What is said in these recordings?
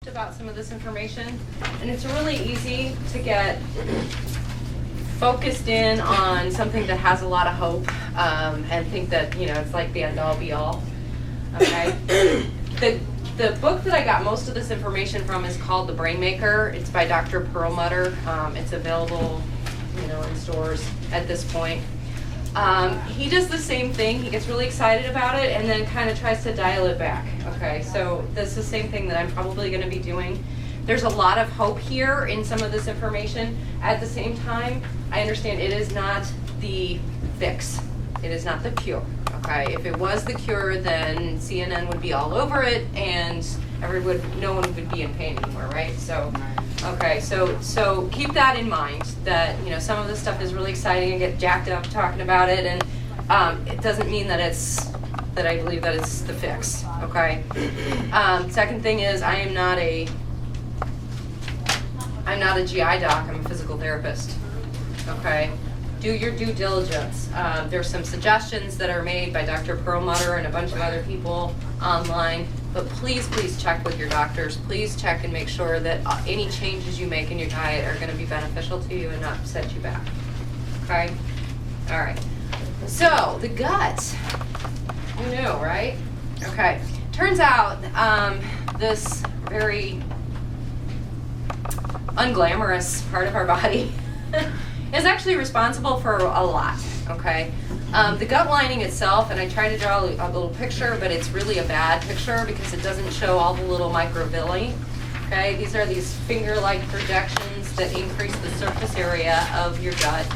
About some of this information, and it's really easy to get focused in on something that has a lot of hope and think that, you know, it's like the end all be all. Okay. The book that I got most of this information from is called The Brain Maker. It's by Dr. Perlmutter. It's available, you know, in stores at this point. He does the same thing. He gets really excited about it and then kind of tries to dial it back. Okay, so that's the same thing that I'm probably going to be doing. There's a lot of hope here in some of this information. At the same time, I understand it is not the fix. It is not the cure. Okay, if it was the cure, then CNN would be all over it and no one would be in pain anymore, right? So, okay, so keep that in mind, that, you know, some of this stuff is really exciting and get jacked up talking about it, and it doesn't mean that I believe that it's the fix. Okay. Second thing is, I'm not a GI doc. I'm a physical therapist. Okay. Do your due diligence. There's some suggestions that are made by Dr. Perlmutter and a bunch of other people online, but please check with your doctors. Please check and make sure that any changes you make in your diet are going to be beneficial to you and not set you back. Okay? All right. So, the gut. You knew, right? Okay. Turns out this very unglamorous part of our body is actually responsible for a lot, okay? The gut lining itself, and I try to draw a little picture, but it's really a bad picture because it doesn't show all the little microvilli, okay? These are these finger-like projections that increase the surface area of your gut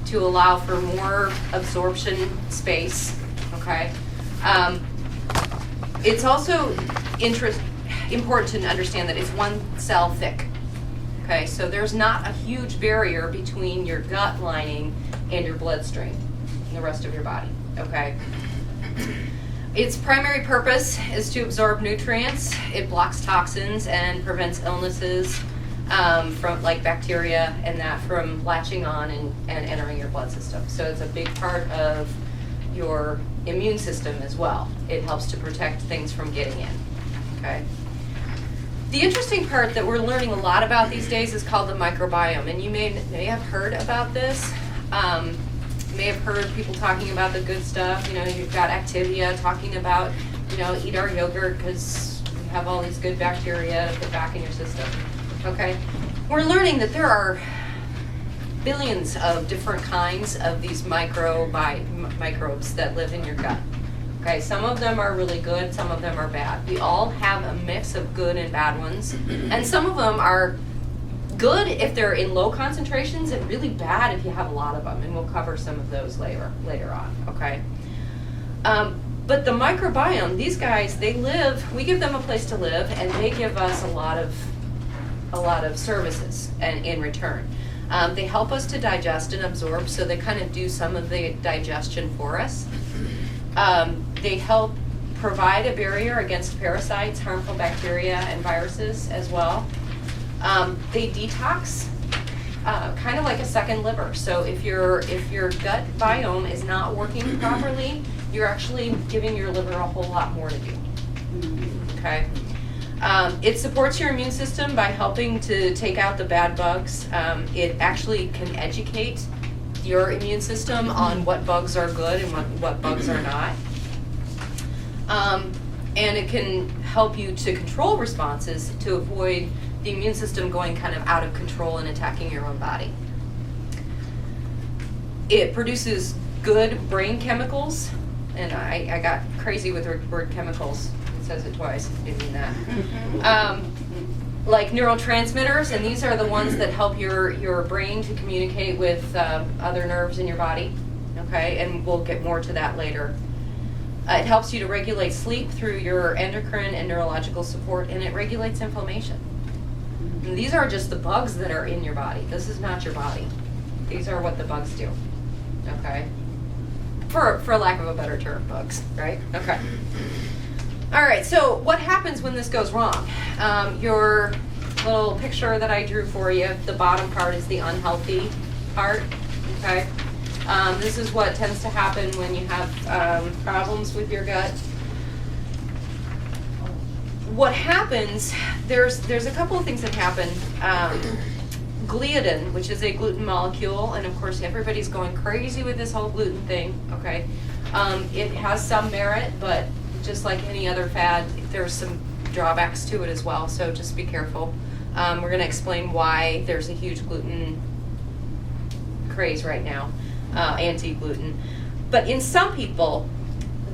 to allow for more absorption space, okay? It's also important to understand that it's one cell thick. Okay, so there's not a huge barrier between your gut lining and your bloodstream and the rest of your body, okay? Its primary purpose is to absorb nutrients. It blocks toxins and prevents illnesses from, like bacteria and that, from latching on and entering your blood system. So it's a big part of your immune system as well. It helps to protect things from getting in, okay? The interesting part that we're learning a lot about these days is called the microbiome, and you may have heard about this. You may have heard people talking about the good stuff. You know, you've got Activia talking about, you know, eat our yogurt because we have all these good bacteria to put back in your system. Okay, we're learning that there are billions of different kinds of these microbes that live in your gut. Okay, some of them are really good, some of them are bad. We all have a mix of good and bad ones, and some of them are good if they're in low concentrations and really bad if you have a lot of them, and we'll cover some of those later on, okay? But the microbiome, these guys, they live, we give them a place to live, and they give us a lot of services in return. They help us to digest and absorb, so they kind of do some of the digestion for us. They help provide a barrier against parasites, harmful bacteria, and viruses as well. They detox, kind of like a second liver. So if your gut biome is not working properly, you're actually giving your liver a whole lot more to do. Okay. It supports your immune system by helping to take out the bad bugs. It actually can educate your immune system on what bugs are good and what bugs are not. And it can help you to control responses to avoid the immune system going kind of out of control and attacking your own body. It produces good brain chemicals, and I got crazy with the word chemicals. It says it twice, didn't mean that. Like neurotransmitters, and these are the ones that help your brain to communicate with other nerves in your body, okay, and we'll get more to that later. It helps you to regulate sleep through your endocrine and neurological support, and it regulates inflammation. And these are just the bugs that are in your body. This is not your body. These are what the bugs do, okay? For lack of a better term, bugs, right? Okay. All right, so what happens when this goes wrong? Your little picture that I drew for you, the bottom part is the unhealthy part, okay? This is what tends to happen when you have problems with your gut. what happens, there's a couple of things that happen. Gliadin, which is a gluten molecule, and of course everybody's going crazy with this whole gluten thing, okay? It has some merit, but just like any other fad, there's some drawbacks to it as well, so just be careful. We're going to explain why there's a huge gluten craze right now, anti-gluten. But in some people,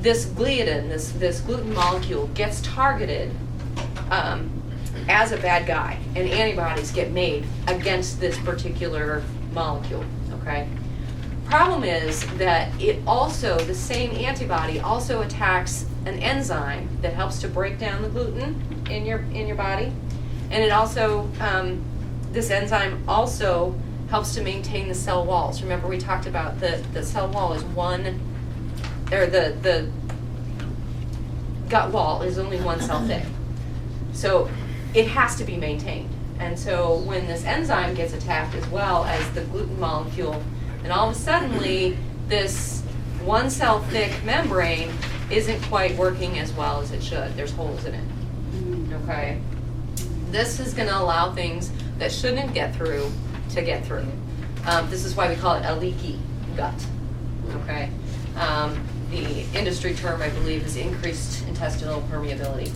this gliadin, this gluten molecule, gets targeted as a bad guy, and antibodies get made against this particular molecule, okay? Problem is that it also, the same antibody also attacks an enzyme that helps to break down the gluten in your body, and it also, this enzyme also helps to maintain the cell walls. Remember we talked about the cell wall is the gut wall is only one cell thick. So it has to be maintained. And so when this enzyme gets attacked as well as the gluten molecule, and all of a sudden this one cell thick membrane isn't quite working as well as it should. There's holes in it, okay? This is gonna allow things that shouldn't get through to get through. This is why we call it a leaky gut, okay? The industry term, I believe, is increased intestinal permeability.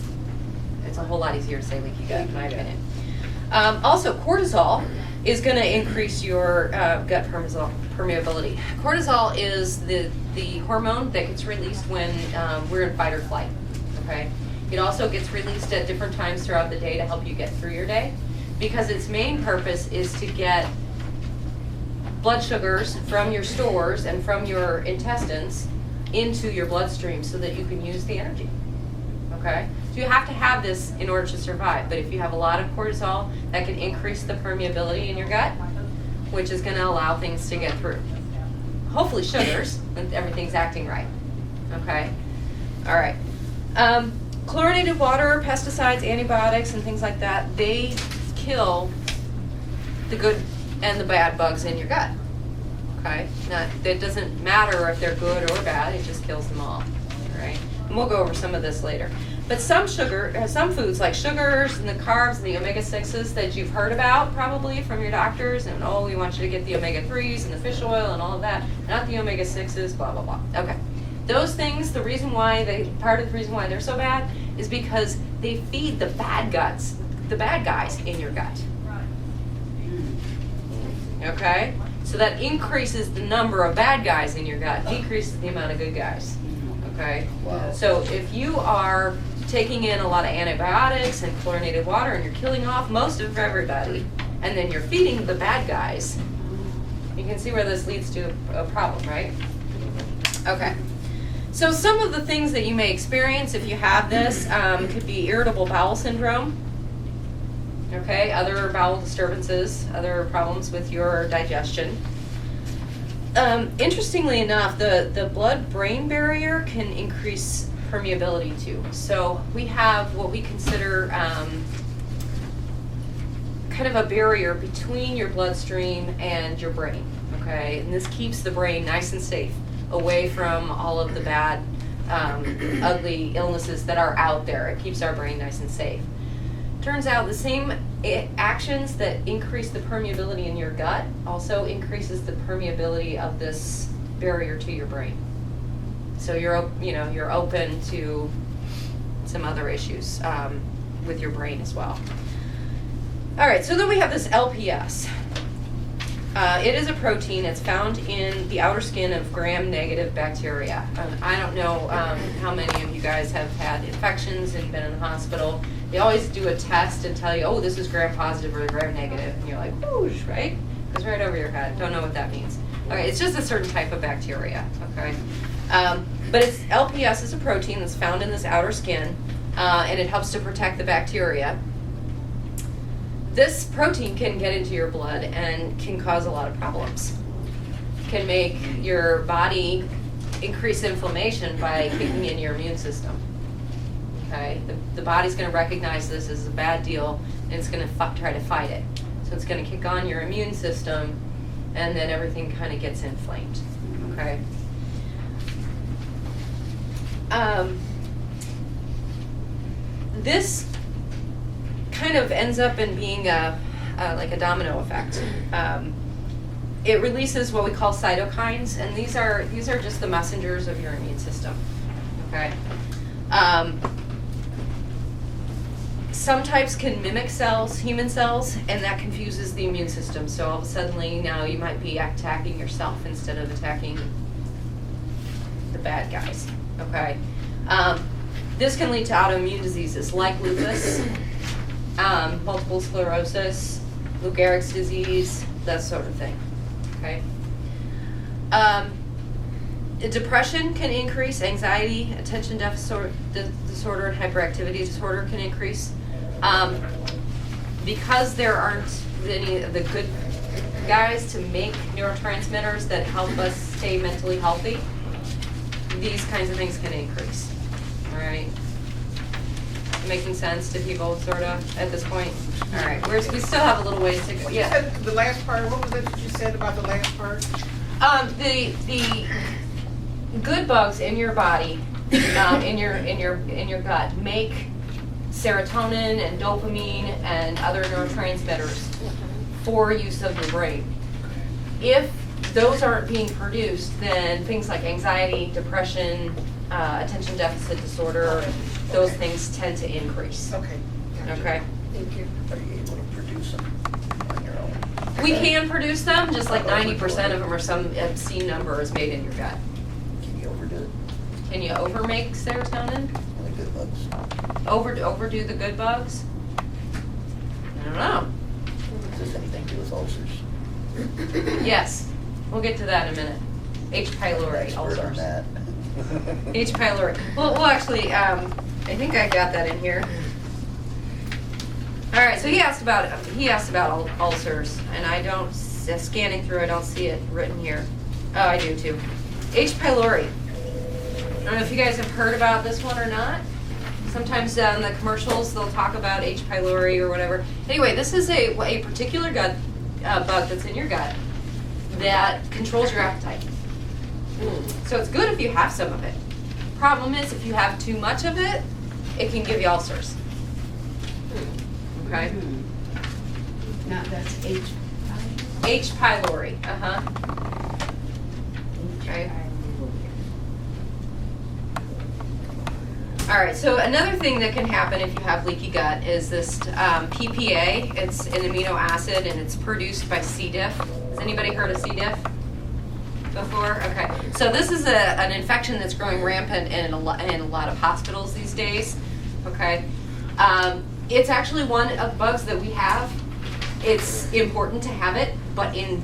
It's a whole lot easier to say leaky gut, in my opinion. Also, cortisol is going to increase your gut permeability. Cortisol is the hormone that gets released when we're in fight or flight, okay? It also gets released at different times throughout the day to help you get through your day, because its main purpose is to get blood sugars from your stores and from your intestines into your bloodstream so that you can use the energy, okay? So you have to have this in order to survive, but if you have a lot of cortisol, that can increase the permeability in your gut, which is gonna allow things to get through. Hopefully sugars, when everything's acting right, okay? All right. Chlorinated water, pesticides, antibiotics, and things like that, they kill the good and the bad bugs in your gut, okay? Now, it doesn't matter if they're good or bad, it just kills them all, right? And we'll go over some of this later. But some foods like sugars and the carbs and the omega-6s that you've heard about probably from your doctors, and oh, we want you to get the omega-3s and the fish oil and all of that, not the omega-6s, blah, blah, blah. Okay. Those things, part of the reason why they're so bad is because they feed the bad guys in your gut. Okay? So that increases the number of bad guys in your gut, decreases the amount of good guys. Okay? Wow. So if you are taking in a lot of antibiotics and chlorinated water and you're killing off most of everybody, and then you're feeding the bad guys, you can see where this leads to a problem, right? Okay. So some of the things that you may experience if you have this could be irritable bowel syndrome, okay, other bowel disturbances, other problems with your digestion. Interestingly enough, the blood-brain barrier can increase permeability too. So we have what we consider kind of a barrier between your bloodstream and your brain, okay? And this keeps the brain nice and safe, away from all of the bad, ugly illnesses that are out there. It keeps our brain nice and safe. Turns out the same actions that increase the permeability in your gut also increases the permeability of this barrier to your brain. So you're open to some other issues with your brain as well. All right, so then we have this LPS. It is a protein. It's found in the outer skin of gram-negative bacteria. I don't know how many of you guys have had infections and been in the hospital. They always do a test and tell you, oh, this is gram-positive or gram-negative, and you're like, whoosh, right? It's right over your head. Don't know what that means. Okay, it's just a certain type of bacteria, okay? But LPS is a protein that's found in this outer skin, and it helps to protect the bacteria. This protein can get into your blood and can cause a lot of problems. Can make your body increase inflammation by kicking in your immune system. Okay, the body's going to recognize this as a bad deal, and it's going to try to fight it. So it's going to kick on your immune system, and then everything kind of gets inflamed. Okay. This kind of ends up in being like a domino effect. It releases what we call cytokines, and these are just the messengers of your immune system. Okay. Some types can mimic cells, human cells, and that confuses the immune system. So all of a sudden, now you might be attacking yourself instead of attacking the bad guys. Okay. This can lead to autoimmune diseases like lupus, multiple sclerosis, Lou Gehrig's disease, that sort of thing. Okay. Depression can increase, anxiety, attention deficit disorder, and hyperactivity disorder can increase. Because there aren't any of the good guys to make neurotransmitters that help us stay mentally healthy, these kinds of things can increase. All right. Making sense to people, sort of, at this point? All right. We still have a little ways to go. You said the last part. What was it that you said about the last part? The good bugs in your body, in your gut, make serotonin and dopamine and other neurotransmitters for use of your brain. If those aren't being produced, then things like anxiety, depression, attention deficit disorder, those things tend to increase. Okay. Okay. Thank you. Are you able to produce them on your own? We can produce them, just like 90% of them or some obscene number is made in your gut. Can you overdo it? Can you overmake serotonin? Only good bugs. Overdo the good bugs? I don't know. Does this anything to do with ulcers? Yes, we'll get to that in a minute. H. pylori Expert on ulcers. that. H. pylori. Well, actually, I think I got that in here. All right, so he asked about ulcers, and I don't, scanning through, I don't see it written here. Oh, I do too. H. pylori. I don't know if you guys have heard about this one or not. Sometimes in the commercials they'll talk about H. pylori or whatever. Anyway, this is a particular gut bug that's in your gut that controls your appetite. So it's good if you have some of it. Problem is, if you have too much of it, it can give you ulcers. Okay? Now that's H. H. pylori. Okay. All right, so another thing that can happen if you have leaky gut is this PPA. It's an amino acid, and it's produced by C. diff. Has anybody heard of C. diff before? Okay, so this is an infection that's growing rampant in a lot of hospitals these days. Okay, it's actually one of the bugs that we have. It's important to have it, but in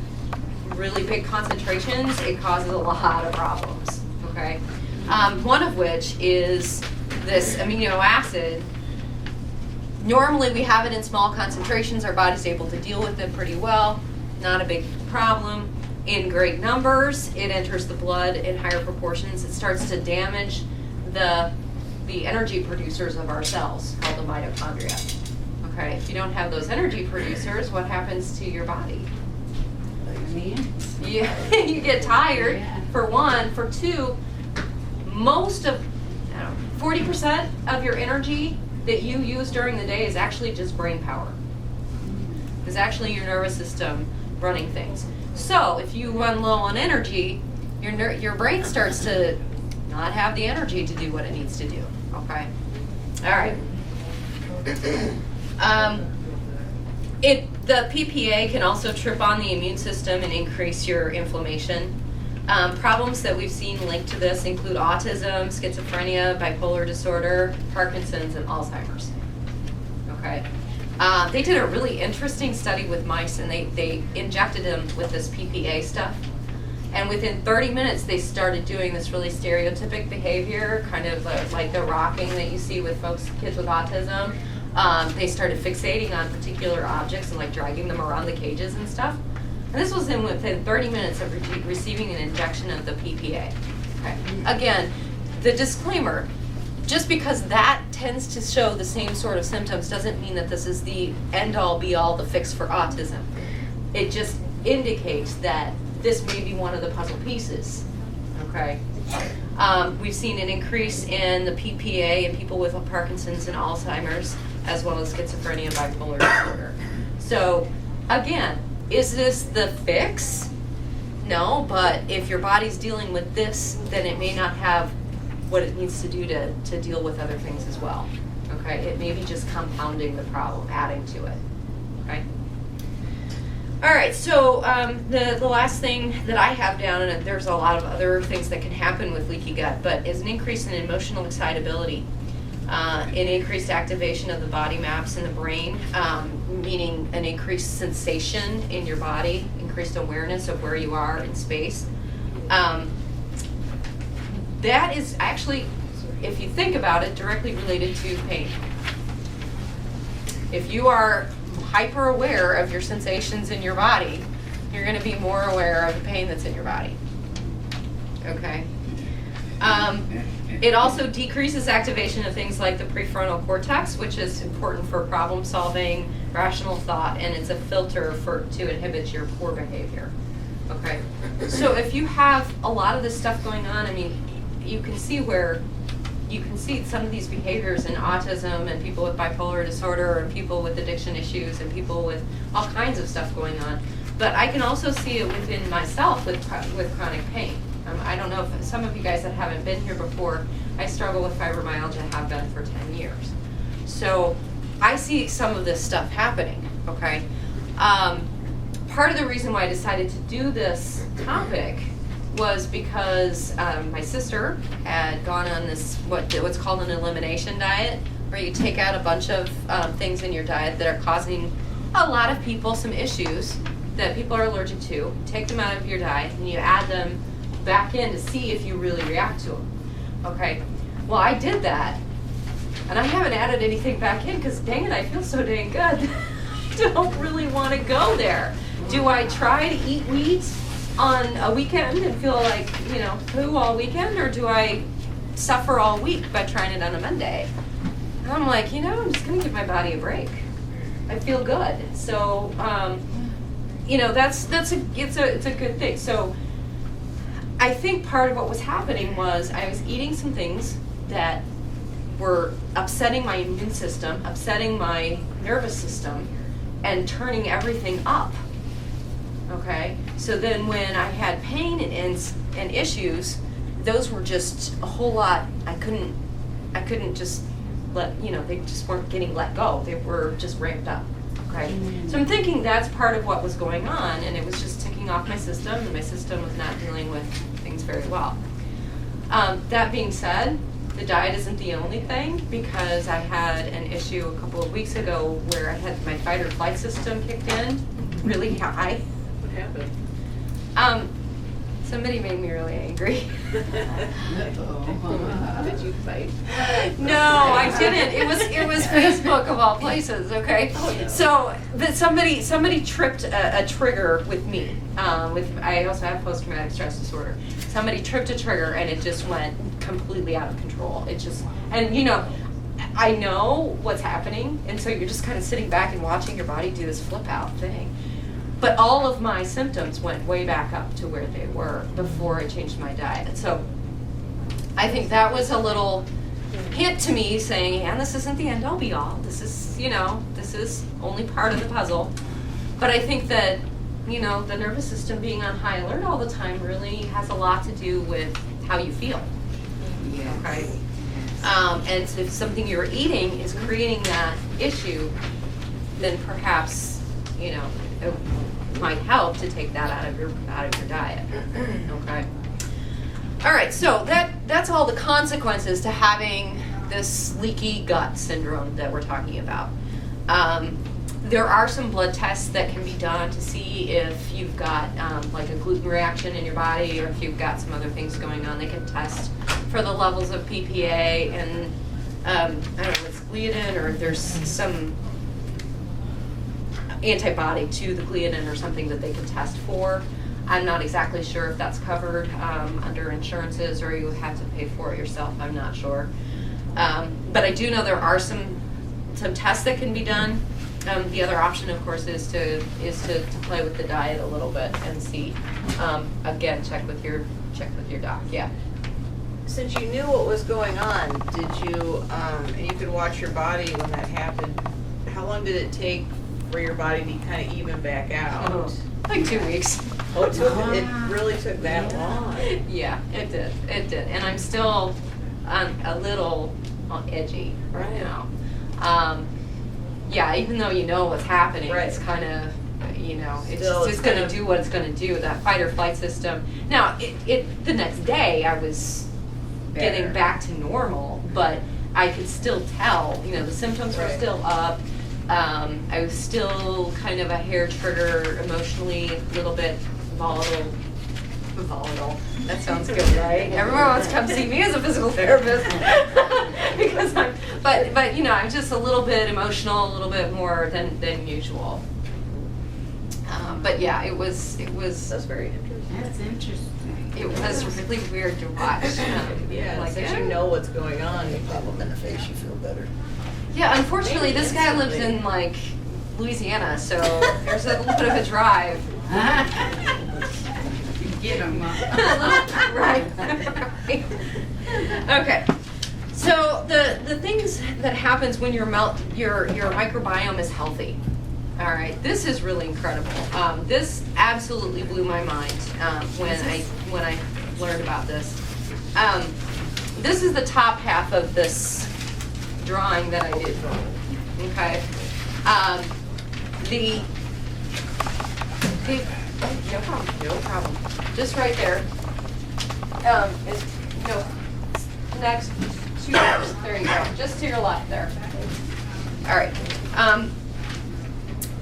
really big concentrations, it causes a lot of problems. Okay, one of which is this amino acid. Normally we have it in small concentrations. Our body's able to deal with it pretty well. Not a big problem. In great numbers, it enters the blood in higher proportions. It starts to damage the energy producers of our cells, called the mitochondria. Okay, if you don't have those energy producers, what happens to your body? You get tired, for one. For two, most of 40% of your energy that you use during the day is actually just brain power. It's actually your nervous system running things. So if you run low on energy, your brain starts to not have the energy to do what it needs to do. Okay. All right. The PPA can also trip on the immune system and increase your inflammation. Problems that we've seen linked to this include autism, schizophrenia, bipolar disorder, Parkinson's, and Alzheimer's. Okay. They did a really interesting study with mice, and they injected them with this PPA stuff. And within 30 minutes, they started doing this really stereotypic behavior, kind of like the rocking that you see with kids with autism. They started fixating on particular objects and like dragging them around the cages and stuff. And this was within 30 minutes of receiving an injection of the PPA. Okay. Again, the disclaimer, just because that tends to show the same sort of symptoms doesn't mean that this is the end-all be-all, the fix for autism. It just indicates that this may be one of the puzzle pieces. Okay. We've seen an increase in the PPA in people with Parkinson's and Alzheimer's. as well as schizophrenia and bipolar disorder. So again, is this the fix? No, but if your body's dealing with this, then it may not have what it needs to do to deal with other things as well. Okay, it may be just compounding the problem, adding to it. Okay. All right, so the last thing that I have down, and there's a lot of other things that can happen with leaky gut, but is an increase in emotional excitability, an increased activation of the body maps in the brain, meaning an increased sensation in your body, increased awareness of where you are in space. That is actually, if you think about it, directly related to pain. If you are hyper aware of your sensations in your body, you're going to be more aware of the pain that's in your body. Okay. It also decreases activation of things like the prefrontal cortex, which is important for problem solving, rational thought, and it's a filter to inhibit your poor behavior. Okay. So if you have a lot of this stuff going on, I mean, you can see some of these behaviors in autism and people with bipolar disorder and people with addiction issues and people with all kinds of stuff going on. But I can also see it within myself with chronic pain. I don't know if some of you guys that haven't been here before, I struggle with fibromyalgia, have been for 10 years. So I see some of this stuff happening, okay? Part of the reason why I decided to do this topic was because my sister had gone on this what's called an elimination diet, where you take out a bunch of things in your diet that are causing a lot of people some issues that people are allergic to. Take them out of your diet and you add them back in to see if you really react to them. Okay, well I did that, and I haven't added anything back in because dang it, I feel so dang good. I don't really want to go there. Do I try to eat wheat on a weekend and feel like, poo all weekend, or do I suffer all week by trying it on a Monday? And I'm like, I'm just gonna give my body a break. I feel good. So, it's a good thing. So I think part of what was happening was I was eating some things that were upsetting my immune system, upsetting my nervous system, and turning everything up. Okay, so then when I had pain and issues, those were just a whole lot. I couldn't just they just weren't getting let go. They were just ramped up. Okay, so I'm thinking that's part of what was going on, and it was just ticking off my system, and my system was not dealing with things very well. That being said, the diet isn't the only thing, because I had an issue a couple of weeks ago where I had my fight or flight system kicked in really high. What happened? Somebody made me really angry. Did you fight? No, I didn't. It was Facebook of all places. Okay, so somebody tripped a trigger with me. I also have post-traumatic stress disorder. Somebody tripped a trigger and it just went completely out of control. I know what's happening, and so you're just kind of sitting back and watching your body do this flip out thing. But all of my symptoms went way back up to where they were before I changed my diet. So I think that was a little hint to me saying, and this isn't the end all be all. This is, this is only part of the puzzle. But I think that, the nervous system being on high alert all the time really has a lot to do with how you feel. Okay? And if something you're eating is creating that issue, then perhaps, it might help to take that out of your diet. Okay. All right. So that's all the consequences to having this leaky gut syndrome that we're talking about. There are some blood tests that can be done to see if you've got like a gluten reaction in your body, or if you've got some other things going on. They can test for the levels of PPA and I don't know if it's gliadin, or there's some antibody to the gliadin or something that they can test for. I'm not exactly sure if that's covered under insurances, or you have to pay for it yourself. I'm not sure. But I do know there are some tests that can be done. The other option, of course, is to play with the diet a little bit and see. Again, check with your doc. Yeah. since you knew what was going on, did you, and you could watch your body when that happened, how long did it take for your body to kind of even back out? Like 2 weeks. Oh, it really took that long? Yeah, it did. It did. And I'm still a little edgy right now. Yeah, even though you know what's happening, it's kind of, it's going to do what it's going to do, that fight or flight system. Now, the next day I was getting back to normal, but I could still tell, the symptoms were still up. I was still kind of a hair trigger, emotionally a little bit volatile. That sounds good, right? Everyone wants to come see me as a physical therapist because but I'm just a little bit emotional, a little bit more than usual. But yeah, it was. That's very interesting. That's interesting. It was really weird to watch. Since you know what's going on. Any problem in the face, you feel better. Yeah, unfortunately, this guy lives in Louisiana, so there's a little bit of a drive. Get them Right. Okay. So the things that happens when your microbiome is healthy. All right. This is really incredible. This absolutely blew my mind when I learned about this. This is the top half of this drawing that I did. Okay. No problem. Just right there. Is next 2 hours. There you go. Just to your left there. All right.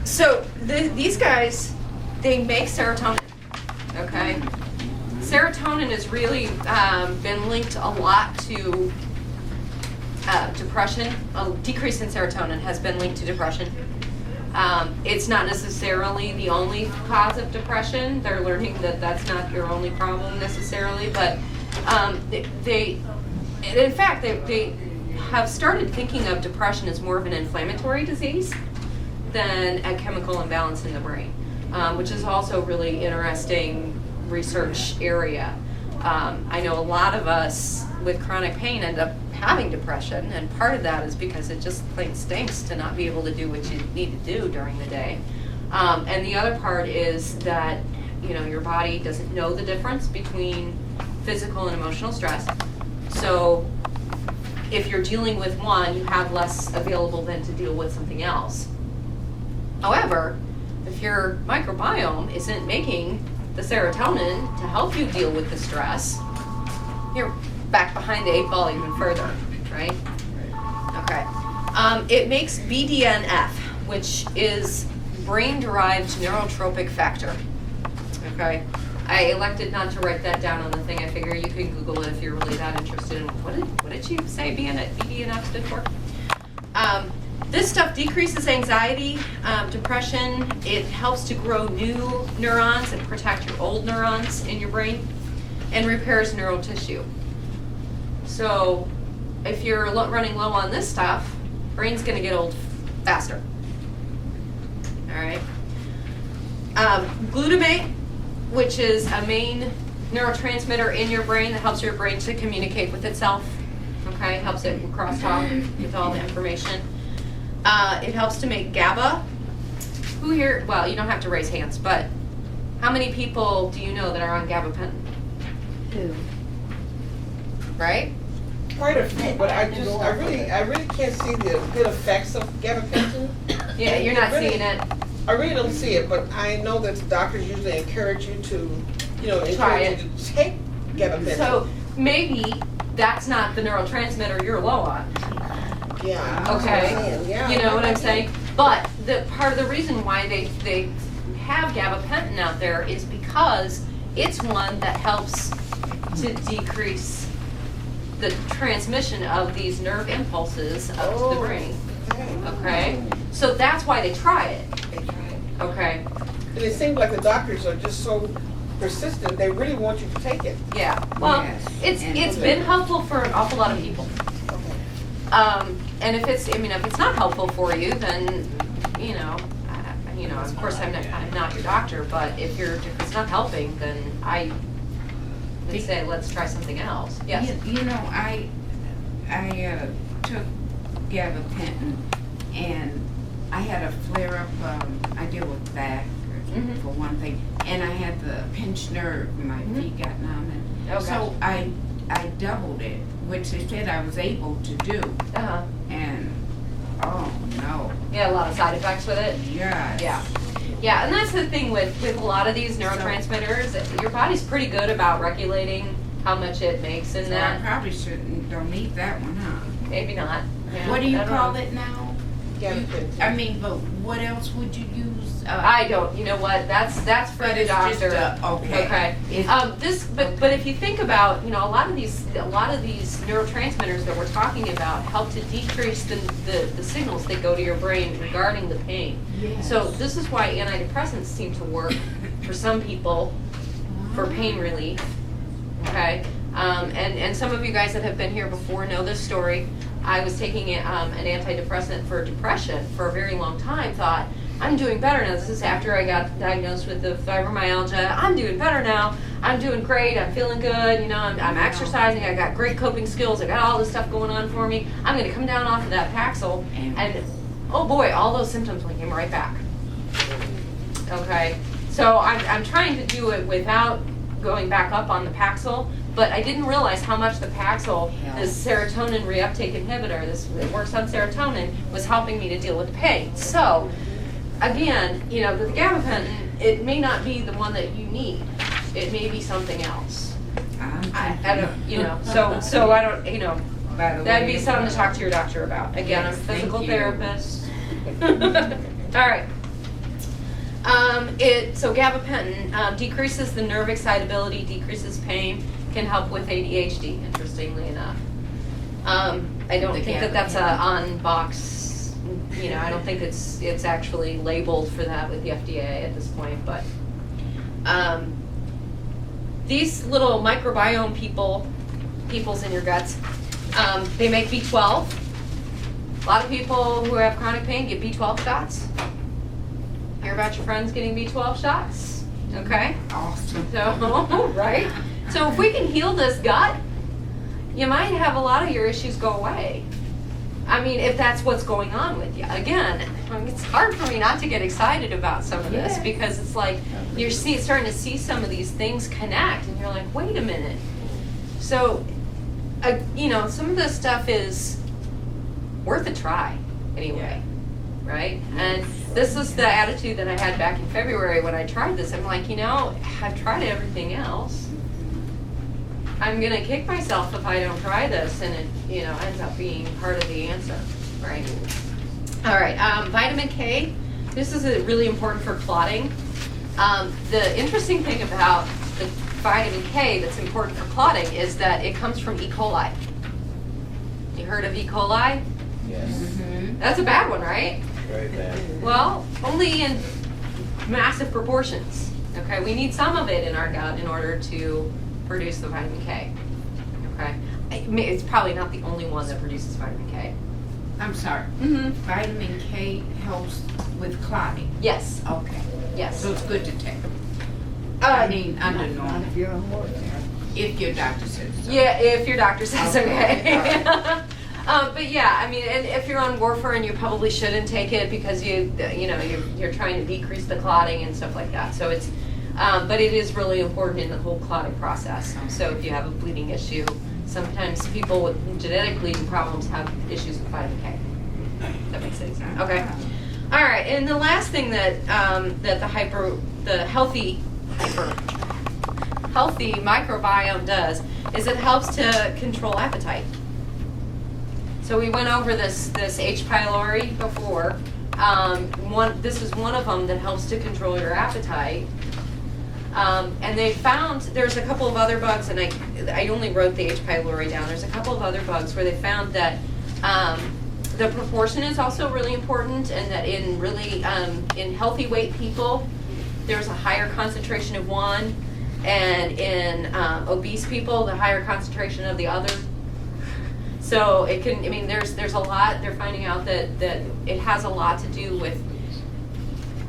So these guys, they make serotonin. Okay. Serotonin has really been linked a lot to depression. A decrease in serotonin has been linked to depression. It's not necessarily the only cause of depression. They're learning that that's not your only problem necessarily, but they have started thinking of depression as more of an inflammatory disease than a chemical imbalance in the brain, which is also a really interesting research area. I know a lot of us with chronic pain end up having depression, and part of that is because it just plain stinks to not be able to do what you need to do during the day. And the other part is that your body doesn't know the difference between physical and emotional stress. So if you're dealing with one, you have less available than to deal with something else. However, if your microbiome isn't making the serotonin to help you deal with the stress, you're back behind the 8 ball even further, right? Okay. It makes BDNF, which is brain-derived neurotropic factor. Okay. I elected not to write that down on the thing. I figure you can Google it if you're really that interested in what did you say BDNF stood for? This stuff decreases anxiety, depression. It helps to grow new neurons and protect your old neurons in your brain, and repairs neural tissue. So if you're running low on this stuff, brain's going to get old faster. All right. Glutamate, which is a main neurotransmitter in your brain that helps your brain to communicate with itself. Okay, helps it crosstalk with all the information. It helps to make GABA. Who here? Well, you don't have to raise hands, but how many people do you know that are on gabapentin? 2. Right? Quite a few, but I really can't see the good effects of gabapentin. Yeah, you're not Really? seeing it. I really don't see it, but I know that doctors usually encourage you to, Try encourage you to take gabapentin. So maybe that's not the neurotransmitter you're low on. Yeah. that's what I'm Okay. saying. Yeah. You know what I'm saying? But the part of the reason why they have gabapentin out there is because it's one that helps to decrease the transmission of these nerve impulses up to the brain. Okay? So that's why they try it. Okay? And it seems like the doctors are just so persistent, they really want you to take it. Yeah. Well, Yes. it's been helpful for an awful lot of people. And if it's not helpful for you, then of course I'm not your doctor, but if it's not helping, then and say, let's try something else. Yes? You know, I took gabapentin and I had a flare up, I deal with back Mhm. for one thing, and I had the pinched nerve, my Mhm. feet got numb, and Oh, gosh. so I doubled it, which they said I was able to do, Uh-huh. and oh no, Yeah, a lot of side effects with it. yes. Yeah. Yeah, and that's the thing with a lot of these neurotransmitters, your body's pretty good about regulating how much it makes in So I that. probably don't need that one, huh? Maybe not. Yeah, What do you I don't call know. it now? Gabapentin. I mean, but what else would you use? I don't, you know what, that's for But the it's just doctor. okay. Okay. It's- But if you think about, you know, a lot of these neurotransmitters that we're talking about help to decrease the signals that go to your brain regarding the pain. Yes. So this is why antidepressants seem to work for some people for pain relief. Okay, and some of you guys that have been here before know this story. I was taking an antidepressant for depression for a very long time. Thought I'm doing better now. This is after I got diagnosed with the fibromyalgia. I'm doing better now. I'm doing great. I'm feeling good. You know, I'm exercising. I got great coping skills. I got all this stuff going on for me. I'm going to come down off of that Paxil, and oh boy, all those symptoms came right back. Okay, so I'm trying to do it without going back up on the Paxil, but I didn't realize how much the Paxil, this serotonin reuptake inhibitor, it works on serotonin, was helping me to deal with the pain. So, again, you know, the gabapentin, it may not be the one that you need. It may be something else. I don't, you know, so I don't, you know, By the that'd way, be something to talk to your doctor about. Again, I'm a Yes, thank physical you. therapist. All right. So gabapentin decreases the nerve excitability, decreases pain, can help with ADHD, interestingly enough. I don't think that that's a on-box, you know, I don't think it's actually labeled for that with the FDA at this point, but these little microbiome peoples in your guts, they make B12. A lot of people who have chronic pain get B12 shots. Hear about your friends getting B12 shots? Okay. Awesome. So, right? So if we can heal this gut, you might have a lot of your issues go away. I mean, if that's what's going on with you. Again, I mean, it's hard for me not to get excited about some of this Yes. because it's like you're starting to see some of these things connect and you're like, wait a minute. So, you know, some of this stuff is worth a try anyway, right? And this is the attitude that I had back in February when I tried this. I'm like, you know, I've tried everything else. I'm gonna kick myself if I don't try this, and it, you know, ends up being part of the answer, right? All right, vitamin K. This is really important for clotting. The interesting thing about the vitamin K that's important for clotting is that it comes from E. coli. You heard of E. coli? Yes, Mm-hmm. That's a bad one, right? very bad. Well, only in massive proportions. Okay, we need some of it in our gut in order to produce the vitamin K. Okay, it's probably not the only one that produces vitamin K. I'm sorry. Mm-hmm. Vitamin K helps with clotting. Yes. Okay. Yes. So it's good to take. I mean, under normal. If you're on work. If your doctor says so. Yeah, if your doctor says Okay. okay. But yeah, I mean, and if you're on warfarin, you probably shouldn't take it because you know, you're trying to decrease the clotting and stuff like that. So it's, but it is really important in the whole clotting process. So if you have a bleeding issue, sometimes people with genetic bleeding problems have issues with vitamin K. That makes sense. Okay. All right, and the last thing that that the healthy microbiome does is it helps to control appetite. So we went over this H. pylori before. This is one of them that helps to control your appetite. And they found there's a couple of other bugs, and I only wrote the H. pylori down. There's a couple of other bugs where they found that the proportion is also really important, and that in really in healthy weight people, there's a higher concentration of one, and in obese people, the higher concentration of the other. So it can, I mean, there's a lot. They're finding out that it has a lot to do with,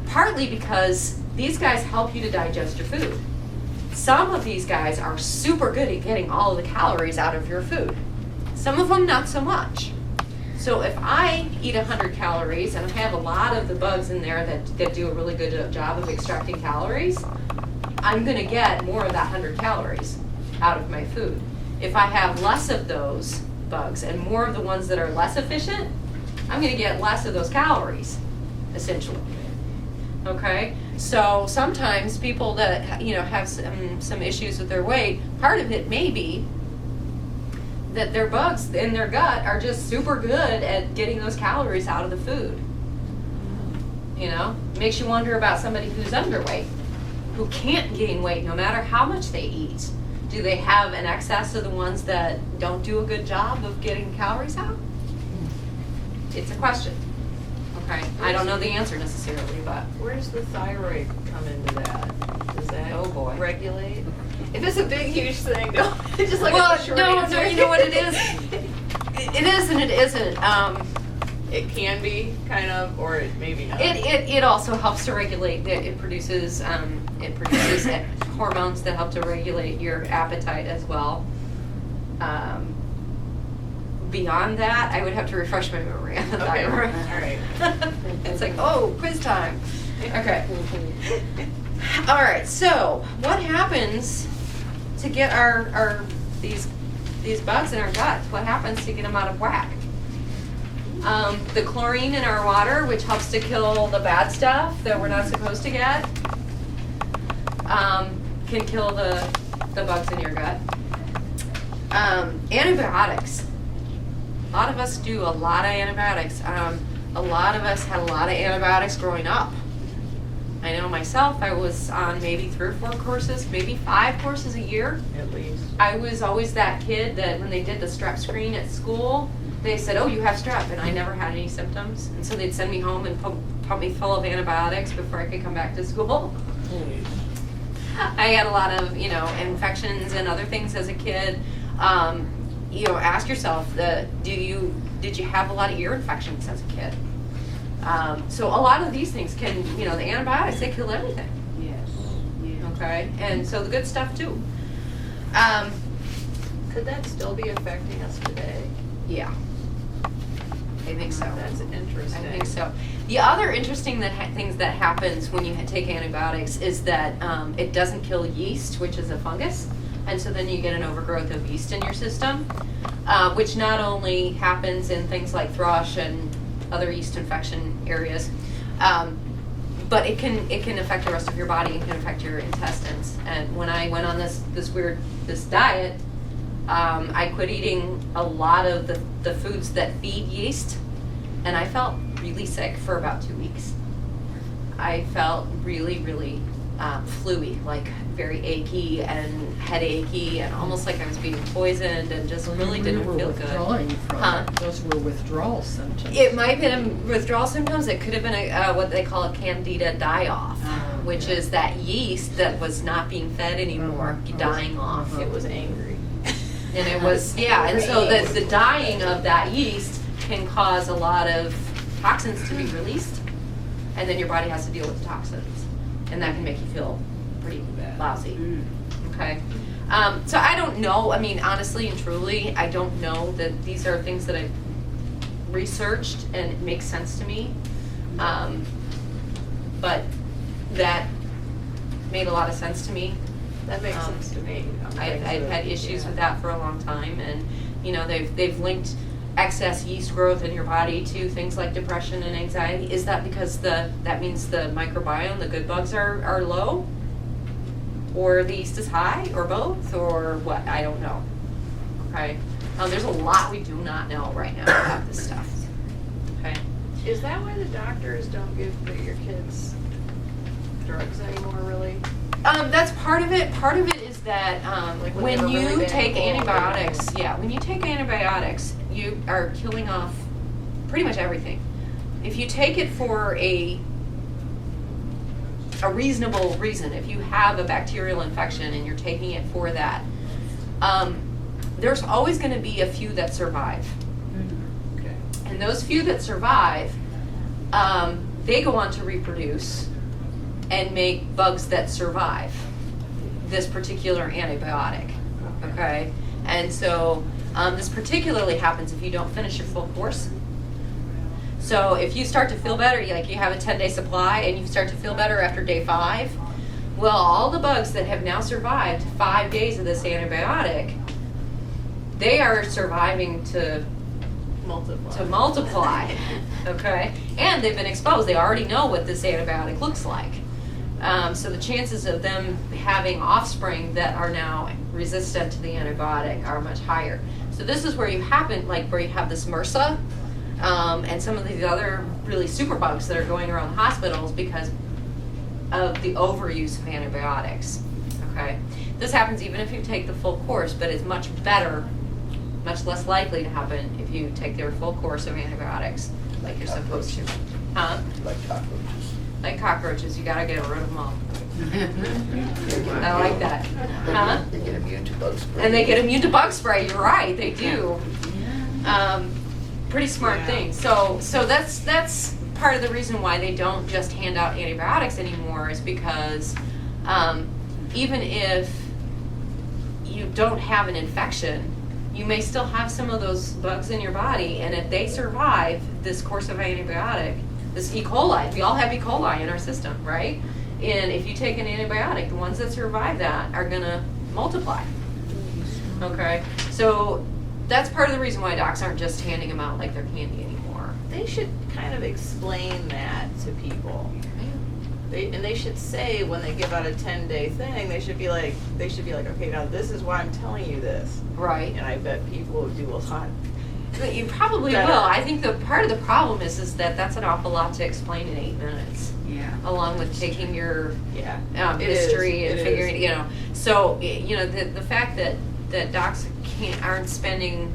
partly because these guys help you to digest your food. Some of these guys are super good at getting all of the calories out of your food. Some of them not so much. So if I eat 100 calories and I have a lot of the bugs in there that do a really good job of extracting calories, I'm gonna get more of that 100 calories out of my food. If I have less of those bugs and more of the ones that are less efficient, I'm gonna get less of those calories, essentially. Okay? So sometimes people that have some issues with their weight, part of it may be that their bugs in their gut are just super good at getting those calories out of the food. Makes you wonder about somebody who's underweight, who can't gain weight no matter how much they eat. Do they have an excess of the ones that don't do a good job of getting calories out? It's a question. Okay, I don't know the answer necessarily, but Where does the thyroid come into that? Does that Oh, boy. regulate? If it's a big, huge thing, no, just like well, a short no, answer. you know what it is? It is and it isn't. It can be kind of, or it maybe not. It also helps to regulate. It produces hormones that help to regulate your appetite as well. Beyond that, I would have to refresh my memory on the Okay, thyroid. all right. It's like, oh, quiz time. Okay. All right. So, what happens to get these bugs in our guts? What happens to get them out of whack? The chlorine in our water, which helps to kill the bad stuff that we're not supposed to get, can kill the bugs in your gut. Antibiotics. A lot of us do a lot of antibiotics. A lot of us had a lot of antibiotics growing up. I know myself, I was on maybe 3 or 4 courses, maybe 5 courses a year. At least. I was always that kid that when they did the strep screen at school, they said, oh, you have strep, and I never had any symptoms. And so they'd send me home and pump me full of antibiotics before I could come back to school. I had a lot of, infections and other things as a kid. Ask yourself, did you have a lot of ear infections as a kid? So a lot of these things can, the antibiotics, they kill everything. Yes. Yeah. Okay, and so the good stuff too. Could that still be affecting us today? Yeah. I think so. That's interesting. I think so. The other interesting things that happens when you take antibiotics is that it doesn't kill yeast, which is a fungus, and so then you get an overgrowth of yeast in your system, which not only happens in things like thrush and other yeast infection areas, but it can affect the rest of your body. It can affect your intestines. And when I went on this diet, I quit eating a lot of the foods that feed yeast, and I felt really sick for about 2 weeks. I felt really, really fluey, like very achy and headachy, and almost like I was being poisoned, and just really didn't feel good. Withdrawing from Huh? it. Those were withdrawal symptoms. It might have been withdrawal symptoms. It could have been what they call a candida die-off, which is that yeast that was not being fed anymore, dying off. It was angry. And it was, and so the dying of that yeast can cause a lot of toxins to be released, and then your body has to deal with the toxins, and that can make you feel pretty lousy. Okay, so I don't know. I mean, honestly and truly, I don't know that these are things that I've researched and it makes sense to me. But that made a lot of sense to me. That makes sense to me. I've had issues with that for a long time, and they've linked excess yeast growth in your body to things like depression and anxiety. Is that because that means the microbiome, the good bugs are low, or the yeast is high, or both, or what? I don't know. Okay, there's a lot we do not know right now about this stuff. Okay. Is that why the doctors don't give your kids drugs anymore, really? That's part of it. Part of it is that Like when they when were really you bad take cold, antibiotics, when you take antibiotics, you are killing off pretty much everything. If you take it for a reasonable reason, if you have a bacterial infection and you're taking it for that, there's always going to be a few that survive. Okay. And those few that survive, they go on to reproduce and make bugs that survive. this particular antibiotic, okay? And so this particularly happens if you don't finish your full course. So if you start to feel better, like you have a 10-day supply and you start to feel better after day 5, well, all the bugs that have now survived 5 days of this antibiotic, they are surviving to multiply, okay? And they've been exposed. They already know what this antibiotic looks like. So the chances of them having offspring that are now resistant to the antibiotic are much higher. So this is where you happen, like where you have this MRSA and some of these other really super bugs that are going around the hospitals because of the overuse of antibiotics, okay? This happens even if you take the full course, but it's much better, much less likely to happen if you take their full course of antibiotics like you're supposed to. Huh? Like cockroaches. Like cockroaches, you gotta get rid of them all. I like that. Huh? They get immune to bug spray. And they get immune to bug spray, you're right, they do. Pretty smart thing. So that's part of the reason why they don't just hand out antibiotics anymore is because even if you don't have an infection, you may still have some of those bugs in your body, and if they survive this course of antibiotic, this E. coli, we all have E. coli in our system, right? And if you take an antibiotic, the ones that survive that are gonna multiply, okay? So that's part of the reason why docs aren't just handing them out like they're candy anymore. They should kind of explain that to people. They should say when they give out a 10-day thing, they should be like, okay, now this is why I'm telling you this. Right. And I bet people would do a lot. But you probably will. I think the part of the problem is that that's an awful lot to explain in 8 minutes. Yeah. Along with taking your It history is. and It figuring, is. you know. So, you know, the fact that docs aren't spending,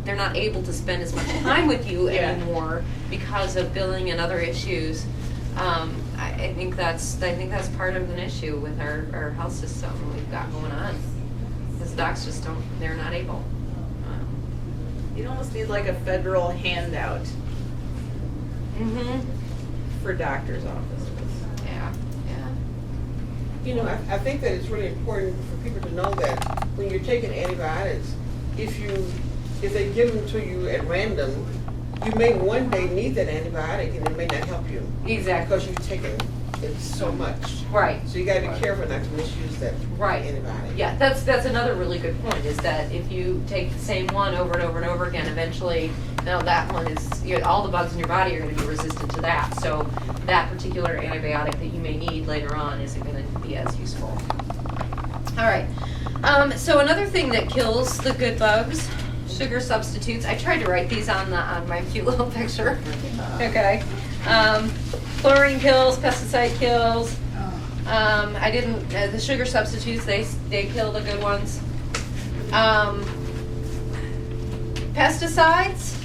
they're not able to spend as much time with you anymore because of billing and other issues. I think that's part of an issue with our health system we've got going on. Because docs just they're not able. You'd almost need like a federal handout Mm-hmm. for doctors' offices. Yeah. You know, I think that it's really important for people to know that when you're taking antibiotics, if they give them to you at random, you may one day need that antibiotic and it may not help you. Exactly. Because you've taken it so much. Right. So you gotta be careful not to misuse that antibiotic. Yeah, that's another really good point, is that if you take the same one over and over and over again, eventually, now that one is, all the bugs in your body are gonna be resistant to that. So that particular antibiotic that you may need later on isn't gonna be as useful. All right, so another thing that kills the good bugs, sugar substitutes. I tried to write these on my cute little picture. Okay. Chlorine kills, pesticide kills. I didn't, the sugar substitutes, they kill the good ones. Pesticides.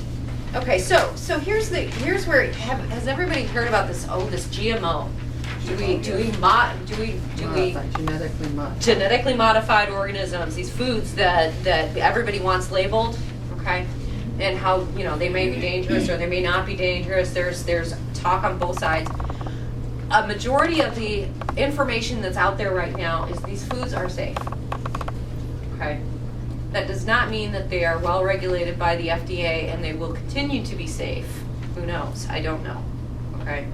Okay, so here's where, has everybody heard about this GMO? Genetically modified organisms, these foods that everybody wants labeled, okay? And how, they may be dangerous or they may not be dangerous. There's talk on both sides. A majority of the information that's out there right now is these foods are safe, okay? That does not mean that they are well regulated by the FDA and they will continue to be safe. Who knows? I don't know, okay?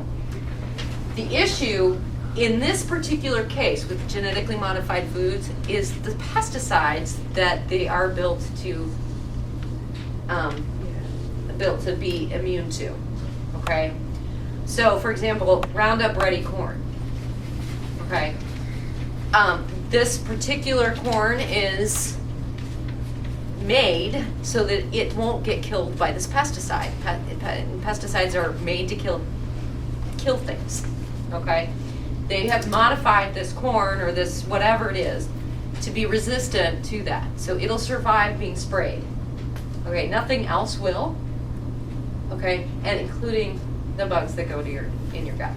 The issue in this particular case with genetically modified foods is the pesticides that they are built to be immune to, okay? So, for example, Roundup Ready corn, okay? This particular corn is made so that it won't get killed by this pesticide. Pesticides are made to kill things, okay? They have modified this corn or this whatever it is to be resistant to that. So it'll survive being sprayed. Okay, nothing else will. Okay, and including the bugs that go in your gut.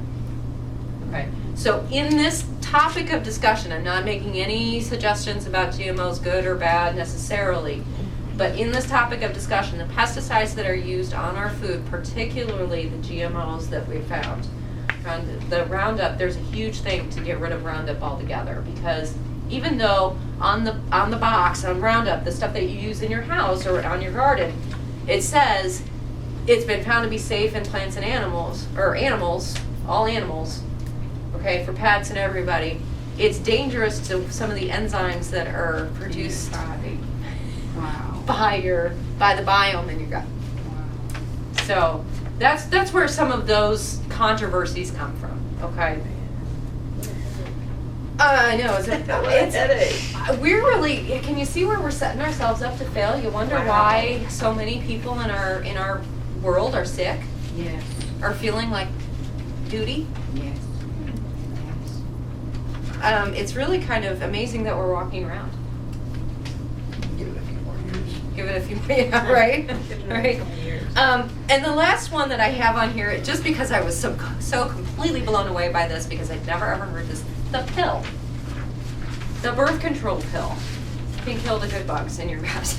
Okay, so in this topic of discussion, I'm not making any suggestions about GMOs good or bad necessarily, but in this topic of discussion, the pesticides that are used on our food, particularly the GMOs that we found, the Roundup, there's a huge thing to get rid of Roundup altogether because even though on the box, on Roundup, the stuff that you use in your house or on your garden, it says it's been found to be safe in plants and animals, or animals, all animals, okay, for pets and everybody. It's dangerous to some of the enzymes that are produced Body. Wow. by the biome in your gut. Wow. So that's where some of those controversies come from, okay? I know, it's headache. we're really, can you see where we're setting ourselves up to fail? You wonder Wow. why so many people in our world are sick, Yes. are feeling like duty. Yes. It's really kind of amazing that we're walking around. Give it a few more years. Give it a few, yeah, right? Right. And the last one that I have on here, just because I was so completely blown away by this, because I'd never ever heard this, the pill. The birth control pill can kill the good bugs in your gut.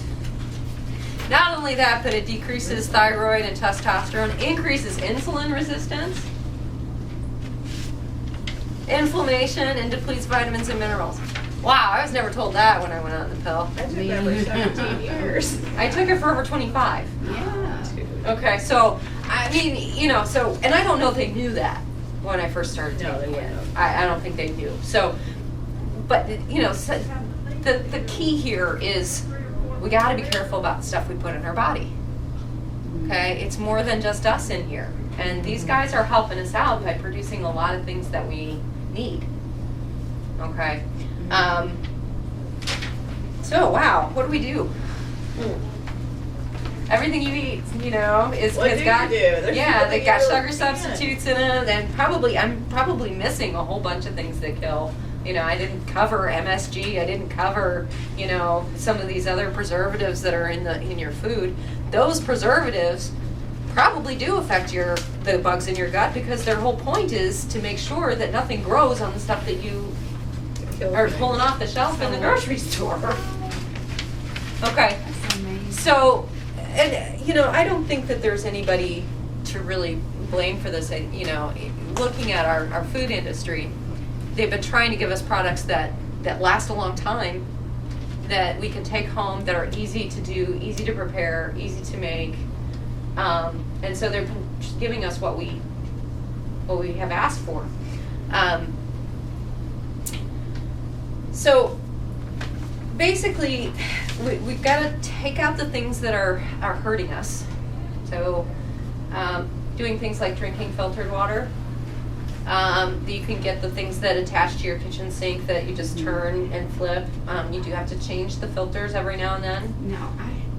Not only that, but it decreases thyroid and testosterone, increases insulin resistance, inflammation, and depletes vitamins and minerals. Wow, I was never told that when I went on the pill. I took that for 17 years. I took it for over 25. Yeah. Okay, so, I mean, you know, so, and I don't know if they knew that when I first started No, they taking it. wouldn't. I don't think they knew. So, but, you know, so the key here is we got to be careful about the stuff we put in our body. Okay, it's more than just us in here. And these guys are helping us out by producing a lot of things that we need. Okay. So, wow, what do we do? Everything you eat, you know, What has do got, you do? There's yeah, they nothing got you sugar can. substitutes in it, and I'm probably missing a whole bunch of things that kill. You know, I didn't cover MSG, I didn't cover, you know, some of these other preservatives that are in your food. Those preservatives probably do affect the bugs in your gut, because their whole point is to make sure that nothing grows on the stuff that you are pulling off the shelf in the grocery store. Okay. That's amazing. So, and you know, I don't think that there's anybody to really blame for this. You know, looking at our food industry, they've been trying to give us products that last a long time, that we can take home, that are easy to do, easy to prepare, easy to make, and so they're just giving us what we have asked for. So basically, we've got to take out the things that are hurting us. So doing things like drinking filtered water. You can get the things that attach to your kitchen sink that you just turn and flip. You do have to change the filters every now and then. Now,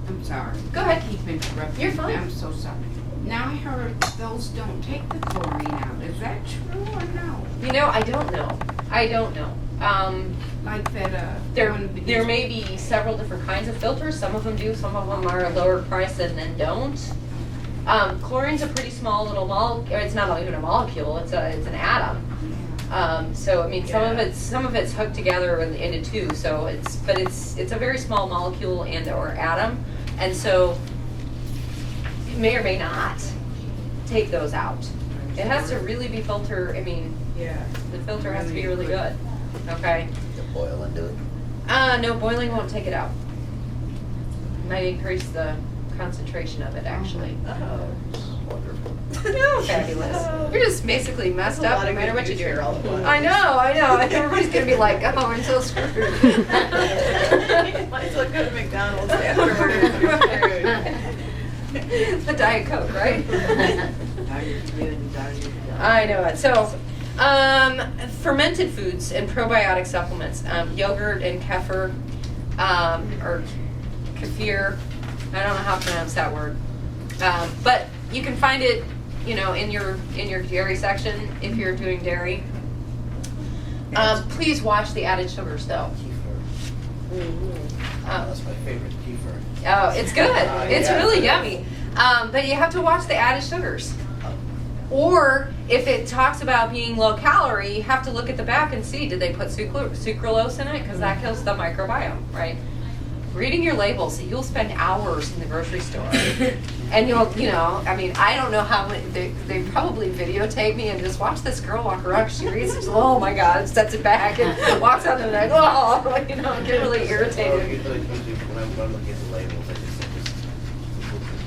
I'm sorry. Go ahead. I keep interrupting. You're fine. I'm so sorry. Now I heard those don't take the chlorine out. Is that true or no? You know, I don't know. Like that, There may be several different kinds of filters. Some of them do, some of them are a lower price and then don't. Chlorine's a pretty small little molecule. It's not even a molecule. It's an atom. So I mean, some of it's hooked together into two. So it's a very small molecule or atom, and so it may or may not take those out. It has to really be filter. I mean, Yeah. the filter has to be really good. Okay. You boil into it. No, boiling won't take it out. Might increase the concentration of it, actually. Oh. Wonderful. No, fabulous. You're just basically messed That's a up lot no of matter good what you news do. here all at once. I know. Everybody's gonna be like, oh, I'm so screwed. Might as well go to McDonald's afterwards. The Diet Coke, right? I know it. So, fermented foods and probiotic supplements, yogurt and kefir, or kefir. I don't know how to pronounce that word, but you can find it, you know, in your dairy section if you're doing dairy. Please watch the added sugars, though. Kefir. That's my favorite kefir. Oh, it's good. It's Yeah. really yummy. But you have to watch the added sugars. Or if it talks about being low calorie, you have to look at the back and see, did they put sucralose in it? Because that kills the microbiome, right? reading your labels. You'll spend hours in the grocery store. And I mean, I don't know how many, they probably videotape me and just watch this girl walk around. She reads it, oh my God, sets it back and walks out and like, oh, get really irritated. Usually when I'm looking at the labels, I just look at the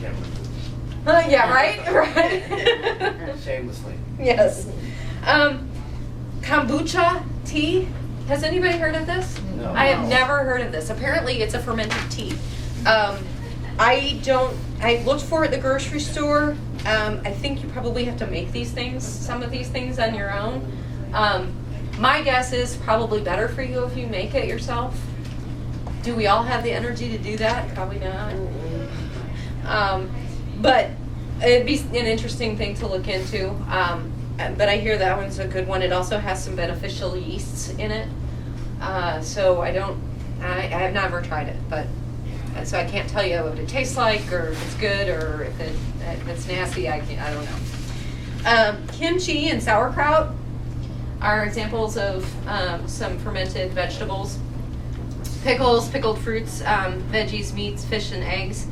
camera. Yeah, right? Shamelessly. Yes. Kombucha tea. Has anybody heard of this? No. I have never heard of this. Apparently, it's a fermented tea. I looked for it at the grocery store. I think you probably have to make some of these things on your own. My guess is probably better for you if you make it yourself. Do we all have the energy to do that? Probably not. But it'd be an interesting thing to look into. But I hear that one's a good one. It also has some beneficial yeasts in it. So I have never tried it, but so I can't tell you what it tastes like, or if it's good, or if it's nasty. I don't know. Kimchi and sauerkraut are examples of some fermented vegetables. Pickles, pickled fruits, veggies, meats, fish, and eggs.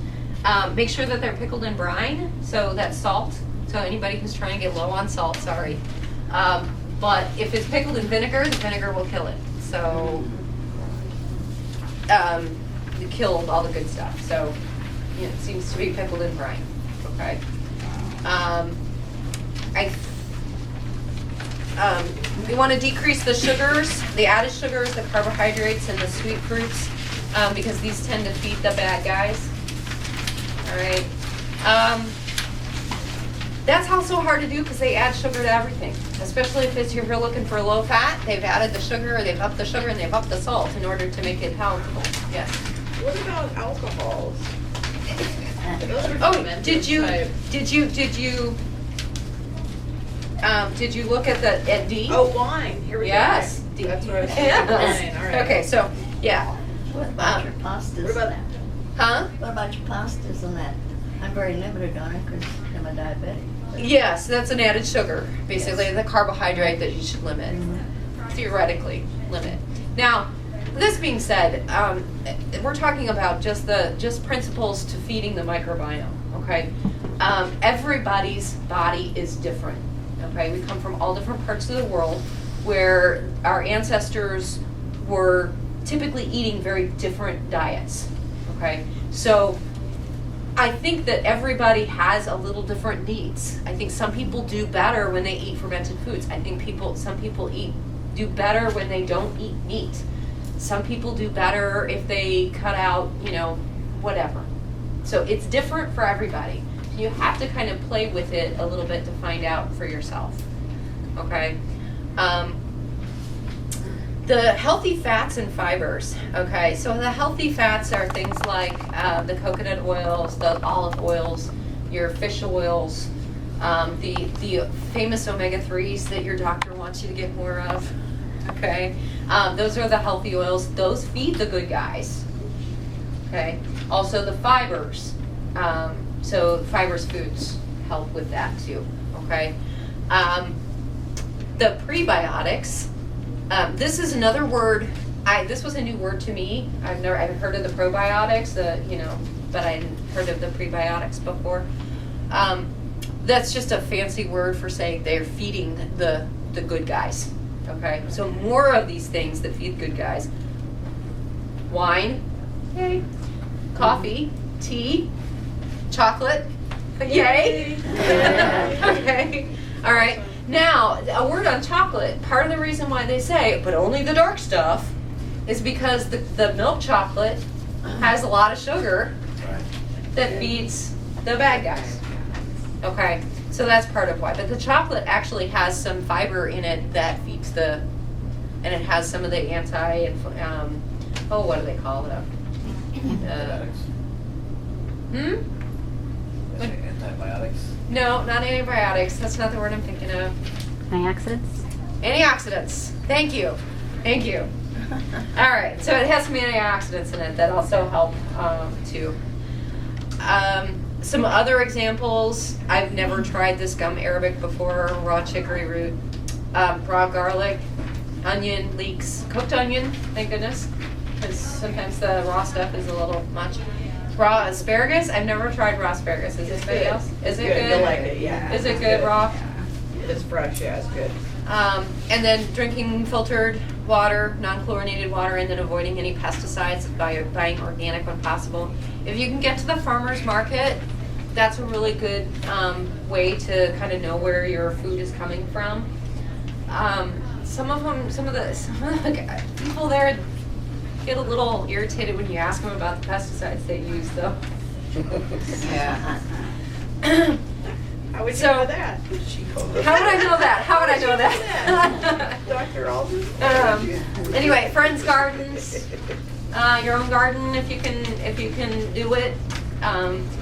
Make sure that they're pickled in brine, so that's salt. So anybody who's trying to get low on salt, sorry. But if it's pickled in vinegar, the vinegar will kill it. So it killed all the good stuff. So it seems to be pickled in brine. Okay. We want to decrease the sugars, the added sugars, the carbohydrates, and the sweet fruits, because these tend to feed the bad guys. All right. That's also hard to do because they add sugar to everything, especially if you're looking for low fat. They've added the sugar, or they've upped the sugar, and they've upped the salt in order to make it palatable. Yes. What about alcohols? Those are Oh, fermented did you look at D? Oh, wine. Here we Yes, go. D. That's what I was thinking. Yes. Wine. All right. Okay, so yeah. What about your pastas? What about Huh? What about your pastas and that? I'm very limited on it because I'm a diabetic. Yes, that's an added sugar, basically the carbohydrate that you should limit, theoretically limit. Now, this being said, we're talking about just principles to feeding the microbiome. Okay, everybody's body is different. Okay, we come from all different parts of the world where our ancestors were typically eating very different diets. Okay, so I think that everybody has a little different needs. I think some people do better when they eat fermented foods. I think some people do better when they don't eat meat. Some people do better if they cut out, whatever. So it's different for everybody. You have to kind of play with it a little bit to find out for yourself. Okay? The healthy fats and fibers. Okay, so the healthy fats are things like the coconut oils, the olive oils, your fish oils, the famous omega-3s that your doctor wants you to get more of. Okay, those are the healthy oils. Those feed the good guys. Okay, also the fibers. So fibers foods help with that too. Okay, the prebiotics. This is another word. This was a new word to me. I've heard of the probiotics, but I hadn't heard of the prebiotics before. That's just a fancy word for saying they're feeding the good guys. Okay, so more of these things that feed good guys. Wine, yay. Coffee, tea, chocolate, yay. Okay, all right. Now, a word on chocolate, part of the reason why they say, but only the dark stuff, is because the milk chocolate has a lot of sugar that feeds the bad guys. Okay, so that's part of why. But the chocolate actually has some fiber in it that feeds and it has some of the what do they call it? Antibiotics. Antibiotics. No, not antibiotics. That's not the word I'm thinking of. Antioxidants? Antioxidants. Thank you. Thank you. All right. So it has some antioxidants in it that also help too. Some other examples. I've never tried this gum arabic before. Raw chicory root, raw garlic, onion leeks, cooked onion. Thank goodness. because sometimes the raw stuff is a little much. Raw asparagus, I've never tried raw asparagus. Is It's anybody good. else? Is It's it good. good? You'll like it, yeah. Is it It's good good. raw? It's fresh, yeah, it's good. And then drinking filtered water, non-chlorinated water, and then avoiding any pesticides by buying organic when possible. If you can get to the farmer's market, that's a really good way to kind of know where your food is coming from. Some of the people there get a little irritated when you ask them about the pesticides they use, though. Yeah. How would you So- know that? How would I know that? How would I know that? Dr. Alden? Anyway, friends' gardens, your own garden if you can do it.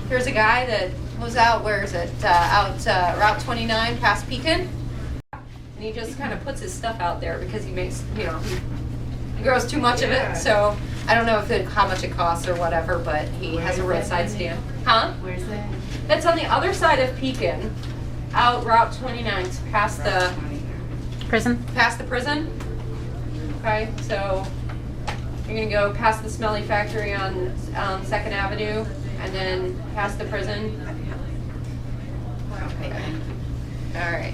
Here's a guy that was out. Where is it? Out Route 29 past Pekin, and he just kind of puts his stuff out there because he makes he grows too much of Yeah. it. So I don't know how much it costs or whatever, but he has a Where is that roadside at? stand. Huh? Where's that? It's on the other side of Pekin, out Route 29, past the Prison? past the prison. Okay, so you're gonna go past the smelly factory on 2nd Avenue and then past the prison. Okay. All right.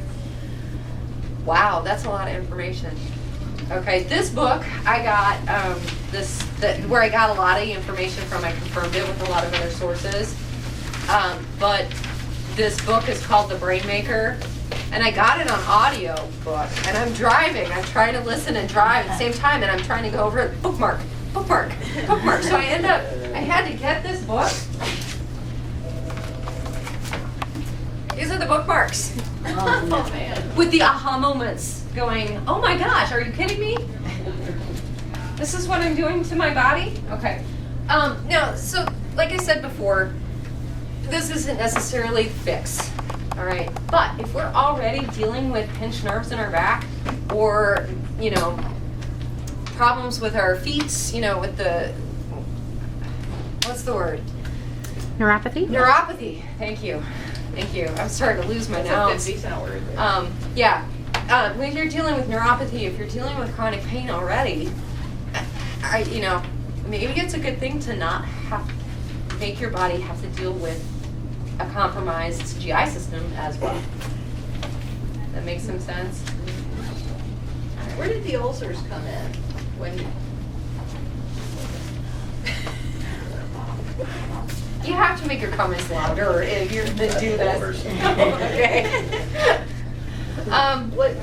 Wow, that's a lot of information. Okay, this book I got where I got a lot of information from. I confirmed it with a lot of other sources. But this book is called The Brain Maker, and I got it on audio book. And I'm driving. I'm trying to listen and drive at the same time, and I'm trying to go over it. Bookmark. So I had to get this book. These are the bookmarks. Oh, man. With the aha moments going, oh my gosh, are you kidding me? This is what I'm doing to my body? Okay. Now, so like I said before, this isn't necessarily fix, all right? But if we're already dealing with pinched nerves in our back or, problems with our feet, with the, what's the word? Neuropathy? Neuropathy. Thank you. I'm starting to lose my nouns. That's a 50-cent word. Yeah. When you're dealing with neuropathy, if you're dealing with chronic pain already, maybe it's a good thing to not make your body have to deal with a compromised GI system as well. That makes some sense? Where did the ulcers come in? When You have to make your comments louder if you're going to do this. Okay. what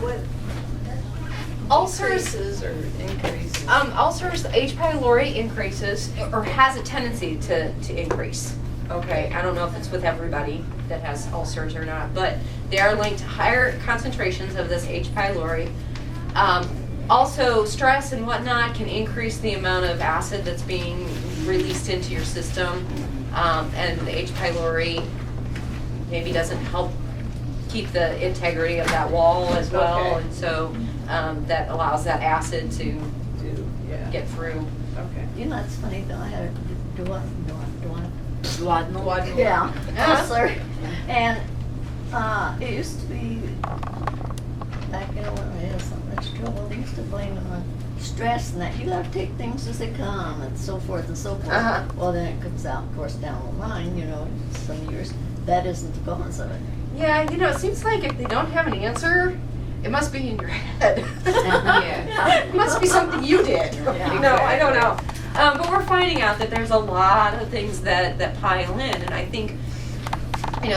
Ulcers. increases or increases? Ulcers, H. pylori increases or has a tendency to increase. Okay, I don't know if it's with everybody that has ulcers or not, but they are linked to higher concentrations of this H. pylori. Also, stress and whatnot can increase the amount of acid that's being released into your system, and the H. pylori maybe doesn't help keep the integrity of that wall as well, Okay. and so that allows that acid to Yeah. get through. Okay. You know, it's funny though, I had a Duodenal. yeah, Uh-huh. ulcer. And it used to be, back when I had so much trouble, they used to blame it on stress and that you gotta take things as they come and so forth and so forth. Uh-huh. Well, then it comes out, of course, down the line, some years, that isn't the cause of it. Yeah, it seems like if they don't have an answer, it must be in your head. Yeah. It must be something you did. Yeah. No, I don't know. But we're finding out that there's a lot of things that pile in, and I think,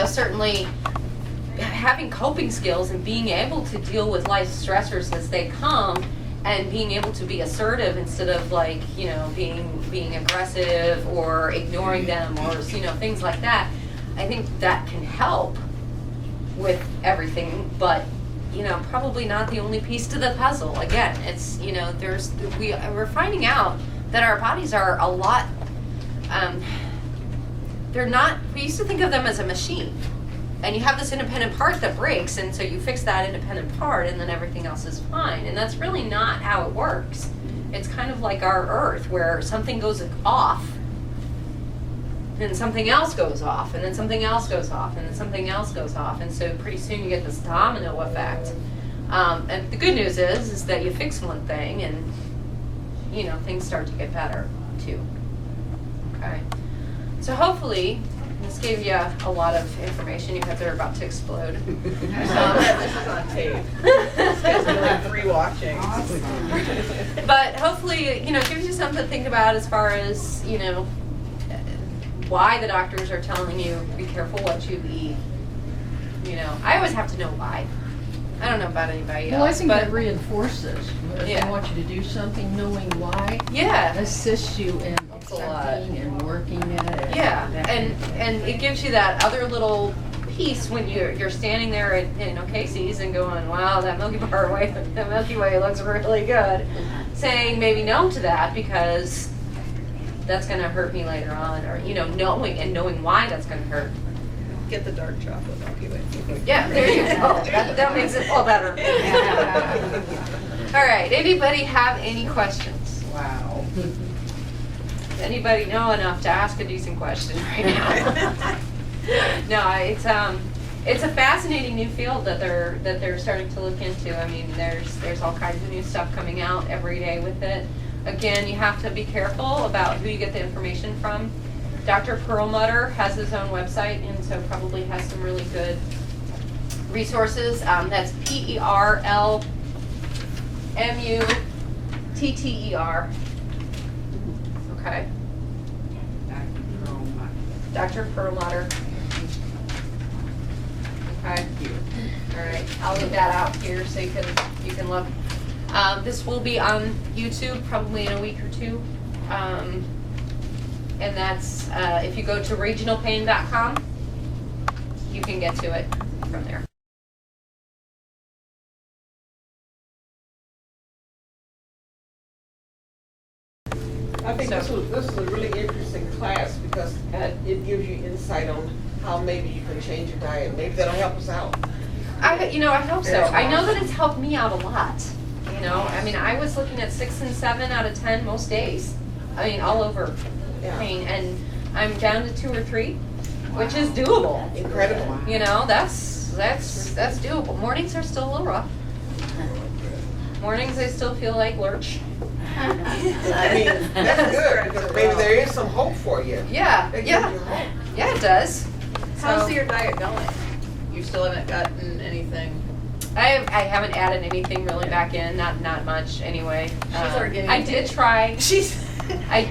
certainly having coping skills and being able to deal with life stressors as they come, and being able to be assertive instead of being aggressive or ignoring them or things like that. I think that can help with everything, but probably not the only piece to the puzzle. Again, it's we're finding out that our bodies are a lot. They're not. We used to think of them as a machine, and you have this independent part that breaks, and so you fix that independent part, and then everything else is fine. And that's really not how it works. It's kind of like our Earth, where something goes off, and something else goes off, and then something else goes off, and then something else goes off, and so pretty soon you get this domino effect. And the good news is that you fix one thing, and things start to get better too. Okay. So hopefully, this gave you a lot of information. Your heads are about to explode. This is on tape. This guy's doing free watching. But hopefully, it gives you something to think about as far as, why the doctors are telling you be careful what you eat. I always have to know why. I don't know about anybody else. Well, I think but that reinforces, if Yeah. they want you to do something, knowing why, yeah. assists you in a lot. accepting and working it. Yeah, and it gives you that other little piece when you're standing there at Casey's and going, wow, that Milky Way looks really good. Saying maybe no to that because that's going to hurt me later on, or knowing why that's going to hurt. Get the dark chocolate Milky Way. Yeah, there you go. That makes it all better. All right. Anybody have any questions? Wow. Does anybody know enough to ask a decent question right now? No, it's a fascinating new field that they're starting to look into. I mean, there's all kinds of new stuff coming out every day with it. Again, you have to be careful about who you get the information from. Dr. Perlmutter has his own website, and so probably has some really good resources. That's PERLMUTTER. Okay. Dr. Perlmutter. Okay. All right. I'll leave that out here so you can look. This will be on YouTube probably in a week or two. And that's, if you go to regionalpain.com, you can get to it from there. I think So- this is a really interesting class because Good. it gives you insight on how maybe you can change your diet. Maybe that'll help us out. I hope so. I know that it's helped me out a lot. I mean, I was looking at 6 and 7 out of 10 most days. I mean, all over Yeah. pain, and I'm down to 2 or 3, which is doable. Incredible. That's doable. Mornings are still a little rough. Mornings I still feel like lurch. I mean, that's good because maybe there is some hope for you. Yeah, That gives yeah, you hope. yeah, it does. How's So- your diet going? You still haven't gotten anything? I haven't added anything really back in, not much anyway. She's organic. I did try. She's. I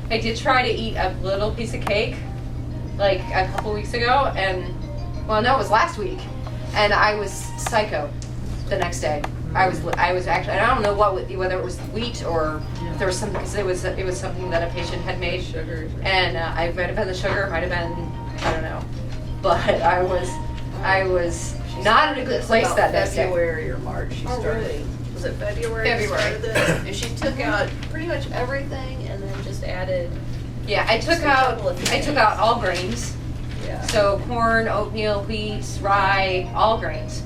did try to eat a little piece of cake, like a couple weeks ago, and it was last week, and I was psycho the next day. I was actually, I don't know whether it was wheat or if there was something, because it was something that a patient had made, Sugars. and I might have been the sugar, might have been, I don't know, but I was not in a good place that next day. February or March she Oh, started. really? Was it February? February. She started this? And she took out pretty much everything and then just added. Yeah, I took out all grains. Yeah. So corn, oatmeal, wheat, rye, all grains.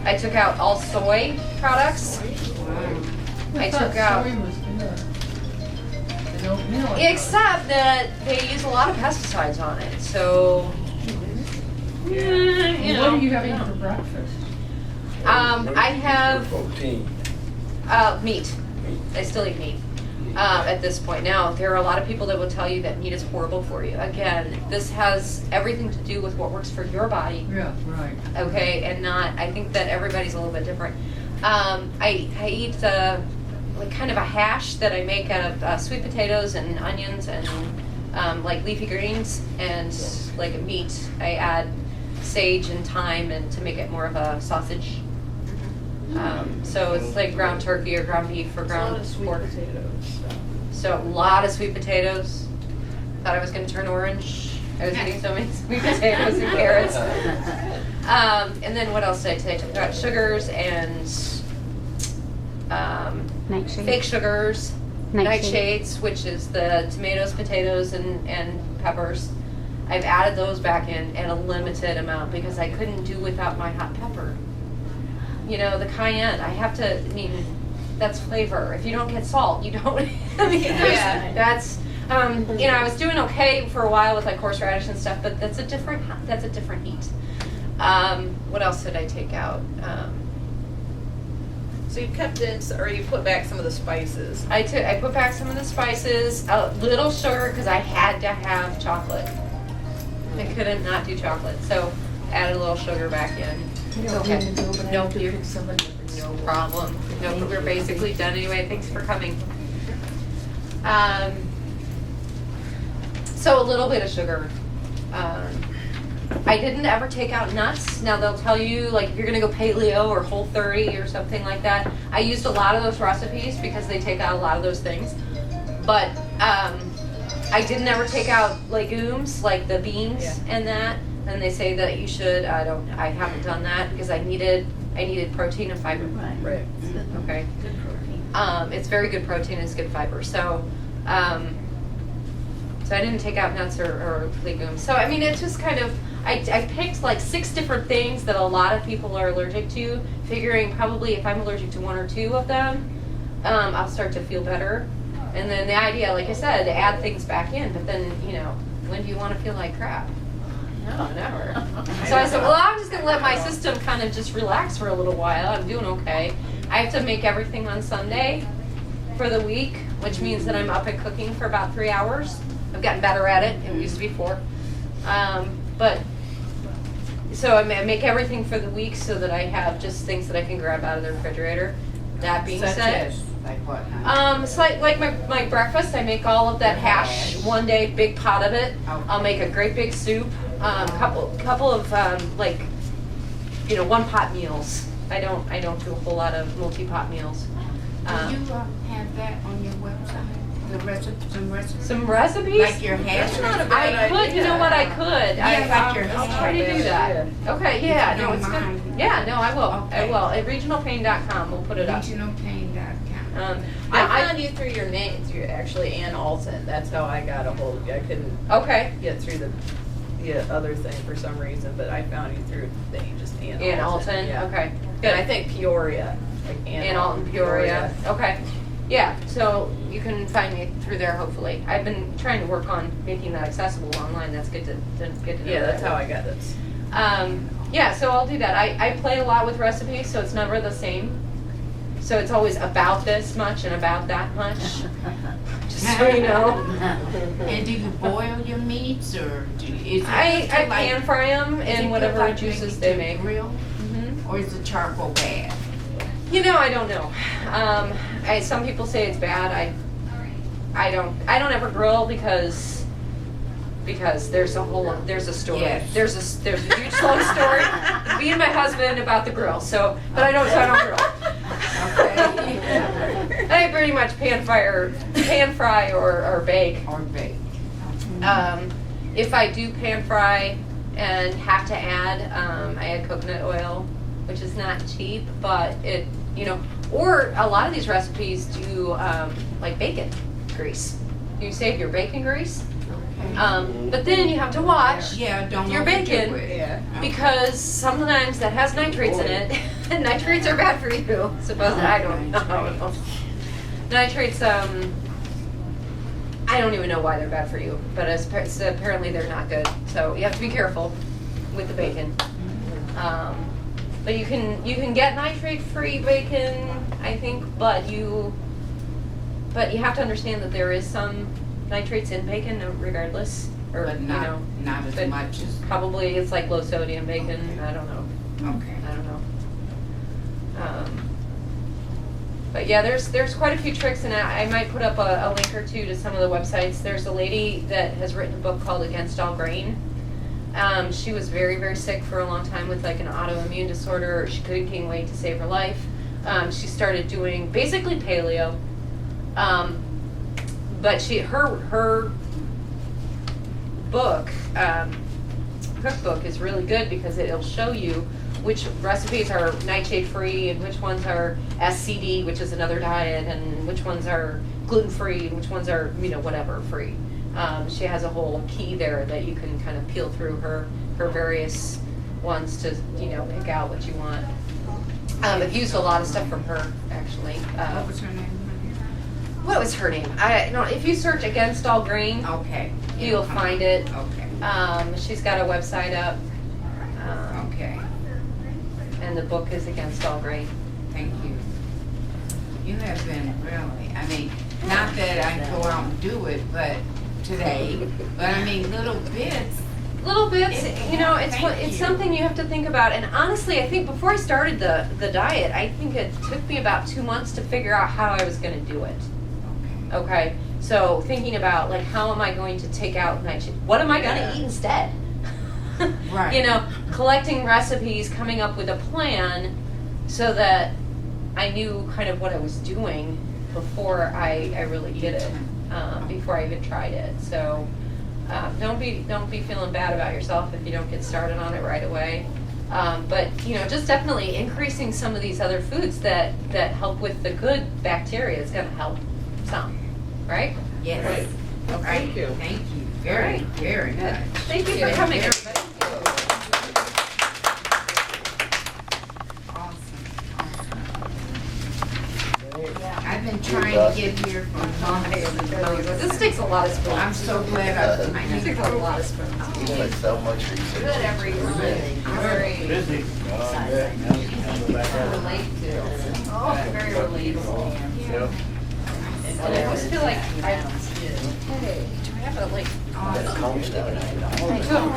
I took out all soy products. I took out, Soy was good. And oatmeal. except that they use a lot of pesticides on it. So, What are you having for breakfast? I have Protein. meat. I still eat meat. At this point now, there are a lot of people that will tell you that meat is horrible for you. Again, this has everything to do with what works for your body. Yeah, right. Okay, and I think that everybody's a little bit different. I eat like kind of a hash that I make out of sweet potatoes and onions and like leafy greens, and like a meat I add sage and thyme and to make it more of a sausage. So it's like ground turkey or ground beef or It's a lot ground of sweet pork. potatoes. So a lot of sweet potatoes. Thought I was going to turn orange. I was eating so many sweet potatoes and carrots. And then what else did I take? I took out sugars and Nightshade. fake sugars, Nightshade. nightshades, which is the tomatoes, potatoes, and peppers. I've added those back in a limited amount because I couldn't do without my hot pepper. The cayenne, I have to, that's flavor. If you don't get salt, you don't, Yeah. that's, I was doing okay for a while with like horseradish and stuff, but that's a different heat. What else did I take out? So you kept in, or you put back some of the spices. I put back some of the spices, a little sugar, because I had to have chocolate. I couldn't not do chocolate, so added a little sugar back in. It's okay. No problem. No, we're basically done anyway. Thanks for coming. So a little bit of sugar. I didn't ever take out nuts. Now they'll tell you, like, if you're gonna go paleo or Whole30 or something like that. I used a lot of those recipes because they take out a lot of those things. But I didn't ever take out legumes like the beans and that. And they say that you should. I haven't done that because I needed protein and fiber. Right. It's good. Okay. Good protein. It's very good protein. It's good fiber. So. So I didn't take out nuts or legumes. So I mean, it's just kind of, I picked like 6 different things that a lot of people are allergic to, figuring probably if I'm allergic to 1 or 2 of them, I'll start to feel better. And then the idea, like I said, to add things back in, but then, when do you want to feel like crap? No, never. So I said, well, I'm just going to let my system kind of just relax for a little while. I'm doing okay. I have to make everything on Sunday for the week, which means that I'm up and cooking for about 3 hours. I've gotten better at it. It used to be 4. But so I make everything for the week so that I have just things that I can grab out of the refrigerator. That being Such said, as, like what? Huh? it's like my breakfast. I make all of that hash one day, big pot of it. I'll make a great big soup. Couple of 1 pot meals. I don't do a whole lot of multi-pot meals. Do you have that on your website? The recipes, Some recipes? like your hash? That's not a bad I could, you know what, I could. Yeah, like your I'll try to hash. do that. Okay, yeah, no, it's good. Mind. Yeah, no, I will. I Okay. will. At regionalpain.com, we'll put it up. Regionalpain.com. I found you through your name, through actually Ann Alton. That's how I got a hold of you. I couldn't Okay. get through the other thing for some reason, but I found you through the name, just Ann Alton. Ann Alton, Yeah. okay. And I think Peoria, like Ann Alton, Peoria. Okay. Yeah, so you can find me through there, hopefully. I've been trying to work on making that accessible online. That's good to know. Yeah, that's that. how I got this. Yeah, so I'll do that. I play a lot with recipes, so it's never the same. So it's always about this much and about that much, just so you know. And do you boil your meats, or is it I good to, like, pan fry them is it in good, whatever like, juices maybe they to make. grill, or is the charcoal bad? I don't know. Some people say it's bad. I don't ever grill because there's a story. Yes. There's a huge long story. Me and my husband about the grill. So I don't grill. Okay. I pretty much pan fry or bake. Or bake. If I do pan fry and have to add, I add coconut oil, which is not cheap, but it, or a lot of these recipes do like bacon grease. You save your bacon grease, but then you have to watch Yeah, don't your overdo bacon it. Yeah. because sometimes that has nitrates in it, and nitrates are bad for you. Supposedly, I don't know. Nitrates, I don't even know why they're bad for you, but apparently they're not good. So you have to be careful with the bacon. But you can get nitrate-free bacon, I think, but you have to understand that there is some nitrates in bacon regardless, or But not as but much as, probably it's like low sodium bacon. I don't know. okay. I don't know. But yeah, there's quite a few tricks, and I might put up a link or two to some of the websites. There's a lady that has written a book called Against All Grain. She was very, very sick for a long time with like an autoimmune disorder. She couldn't gain weight to save her life. She started doing basically paleo. But her book, cookbook is really good because it'll show you which recipes are nightshade free and which ones are SCD, which is another diet, and which ones are gluten free and which ones are whatever free. She has a whole key there that you can kind of peel through her various ones to pick out what you want. I've used a lot of stuff from her actually. What was her name? What was her name? If you search Against All Grain, Okay. you'll find it. Okay. She's got a website up. Okay. And the book is Against All Grain. Thank you. You have been really, I mean, not that I go out and do it, but today, but I mean, little bits. Little bits, It's- you know, it's thank it's you. something you have to think about. And honestly, I think before I started the diet, I think it took me about 2 months to figure out how I was going to do it. Okay, so thinking about like how am I going to take out nightshade? What am I going to eat instead? Right. You know, collecting recipes, coming up with a plan, so that I knew kind of what I was doing before I really did it. Before I even tried it. So don't be feeling bad about yourself if you don't get started on it right away. But you know, just definitely increasing some of these other foods that help with the good bacteria is going to help some, right? Yes. Right. Okay. Thank you. Thank you very, Alright. very Good. much. Thank you for coming, everybody. Awesome. I've been trying to get here for months. This takes a lot of spoons. I'm so glad I This takes a lot of spoons. Like so much research. Good every very Busy. very relatable. Yeah. And I always feel like do I have a like Combs down. I don't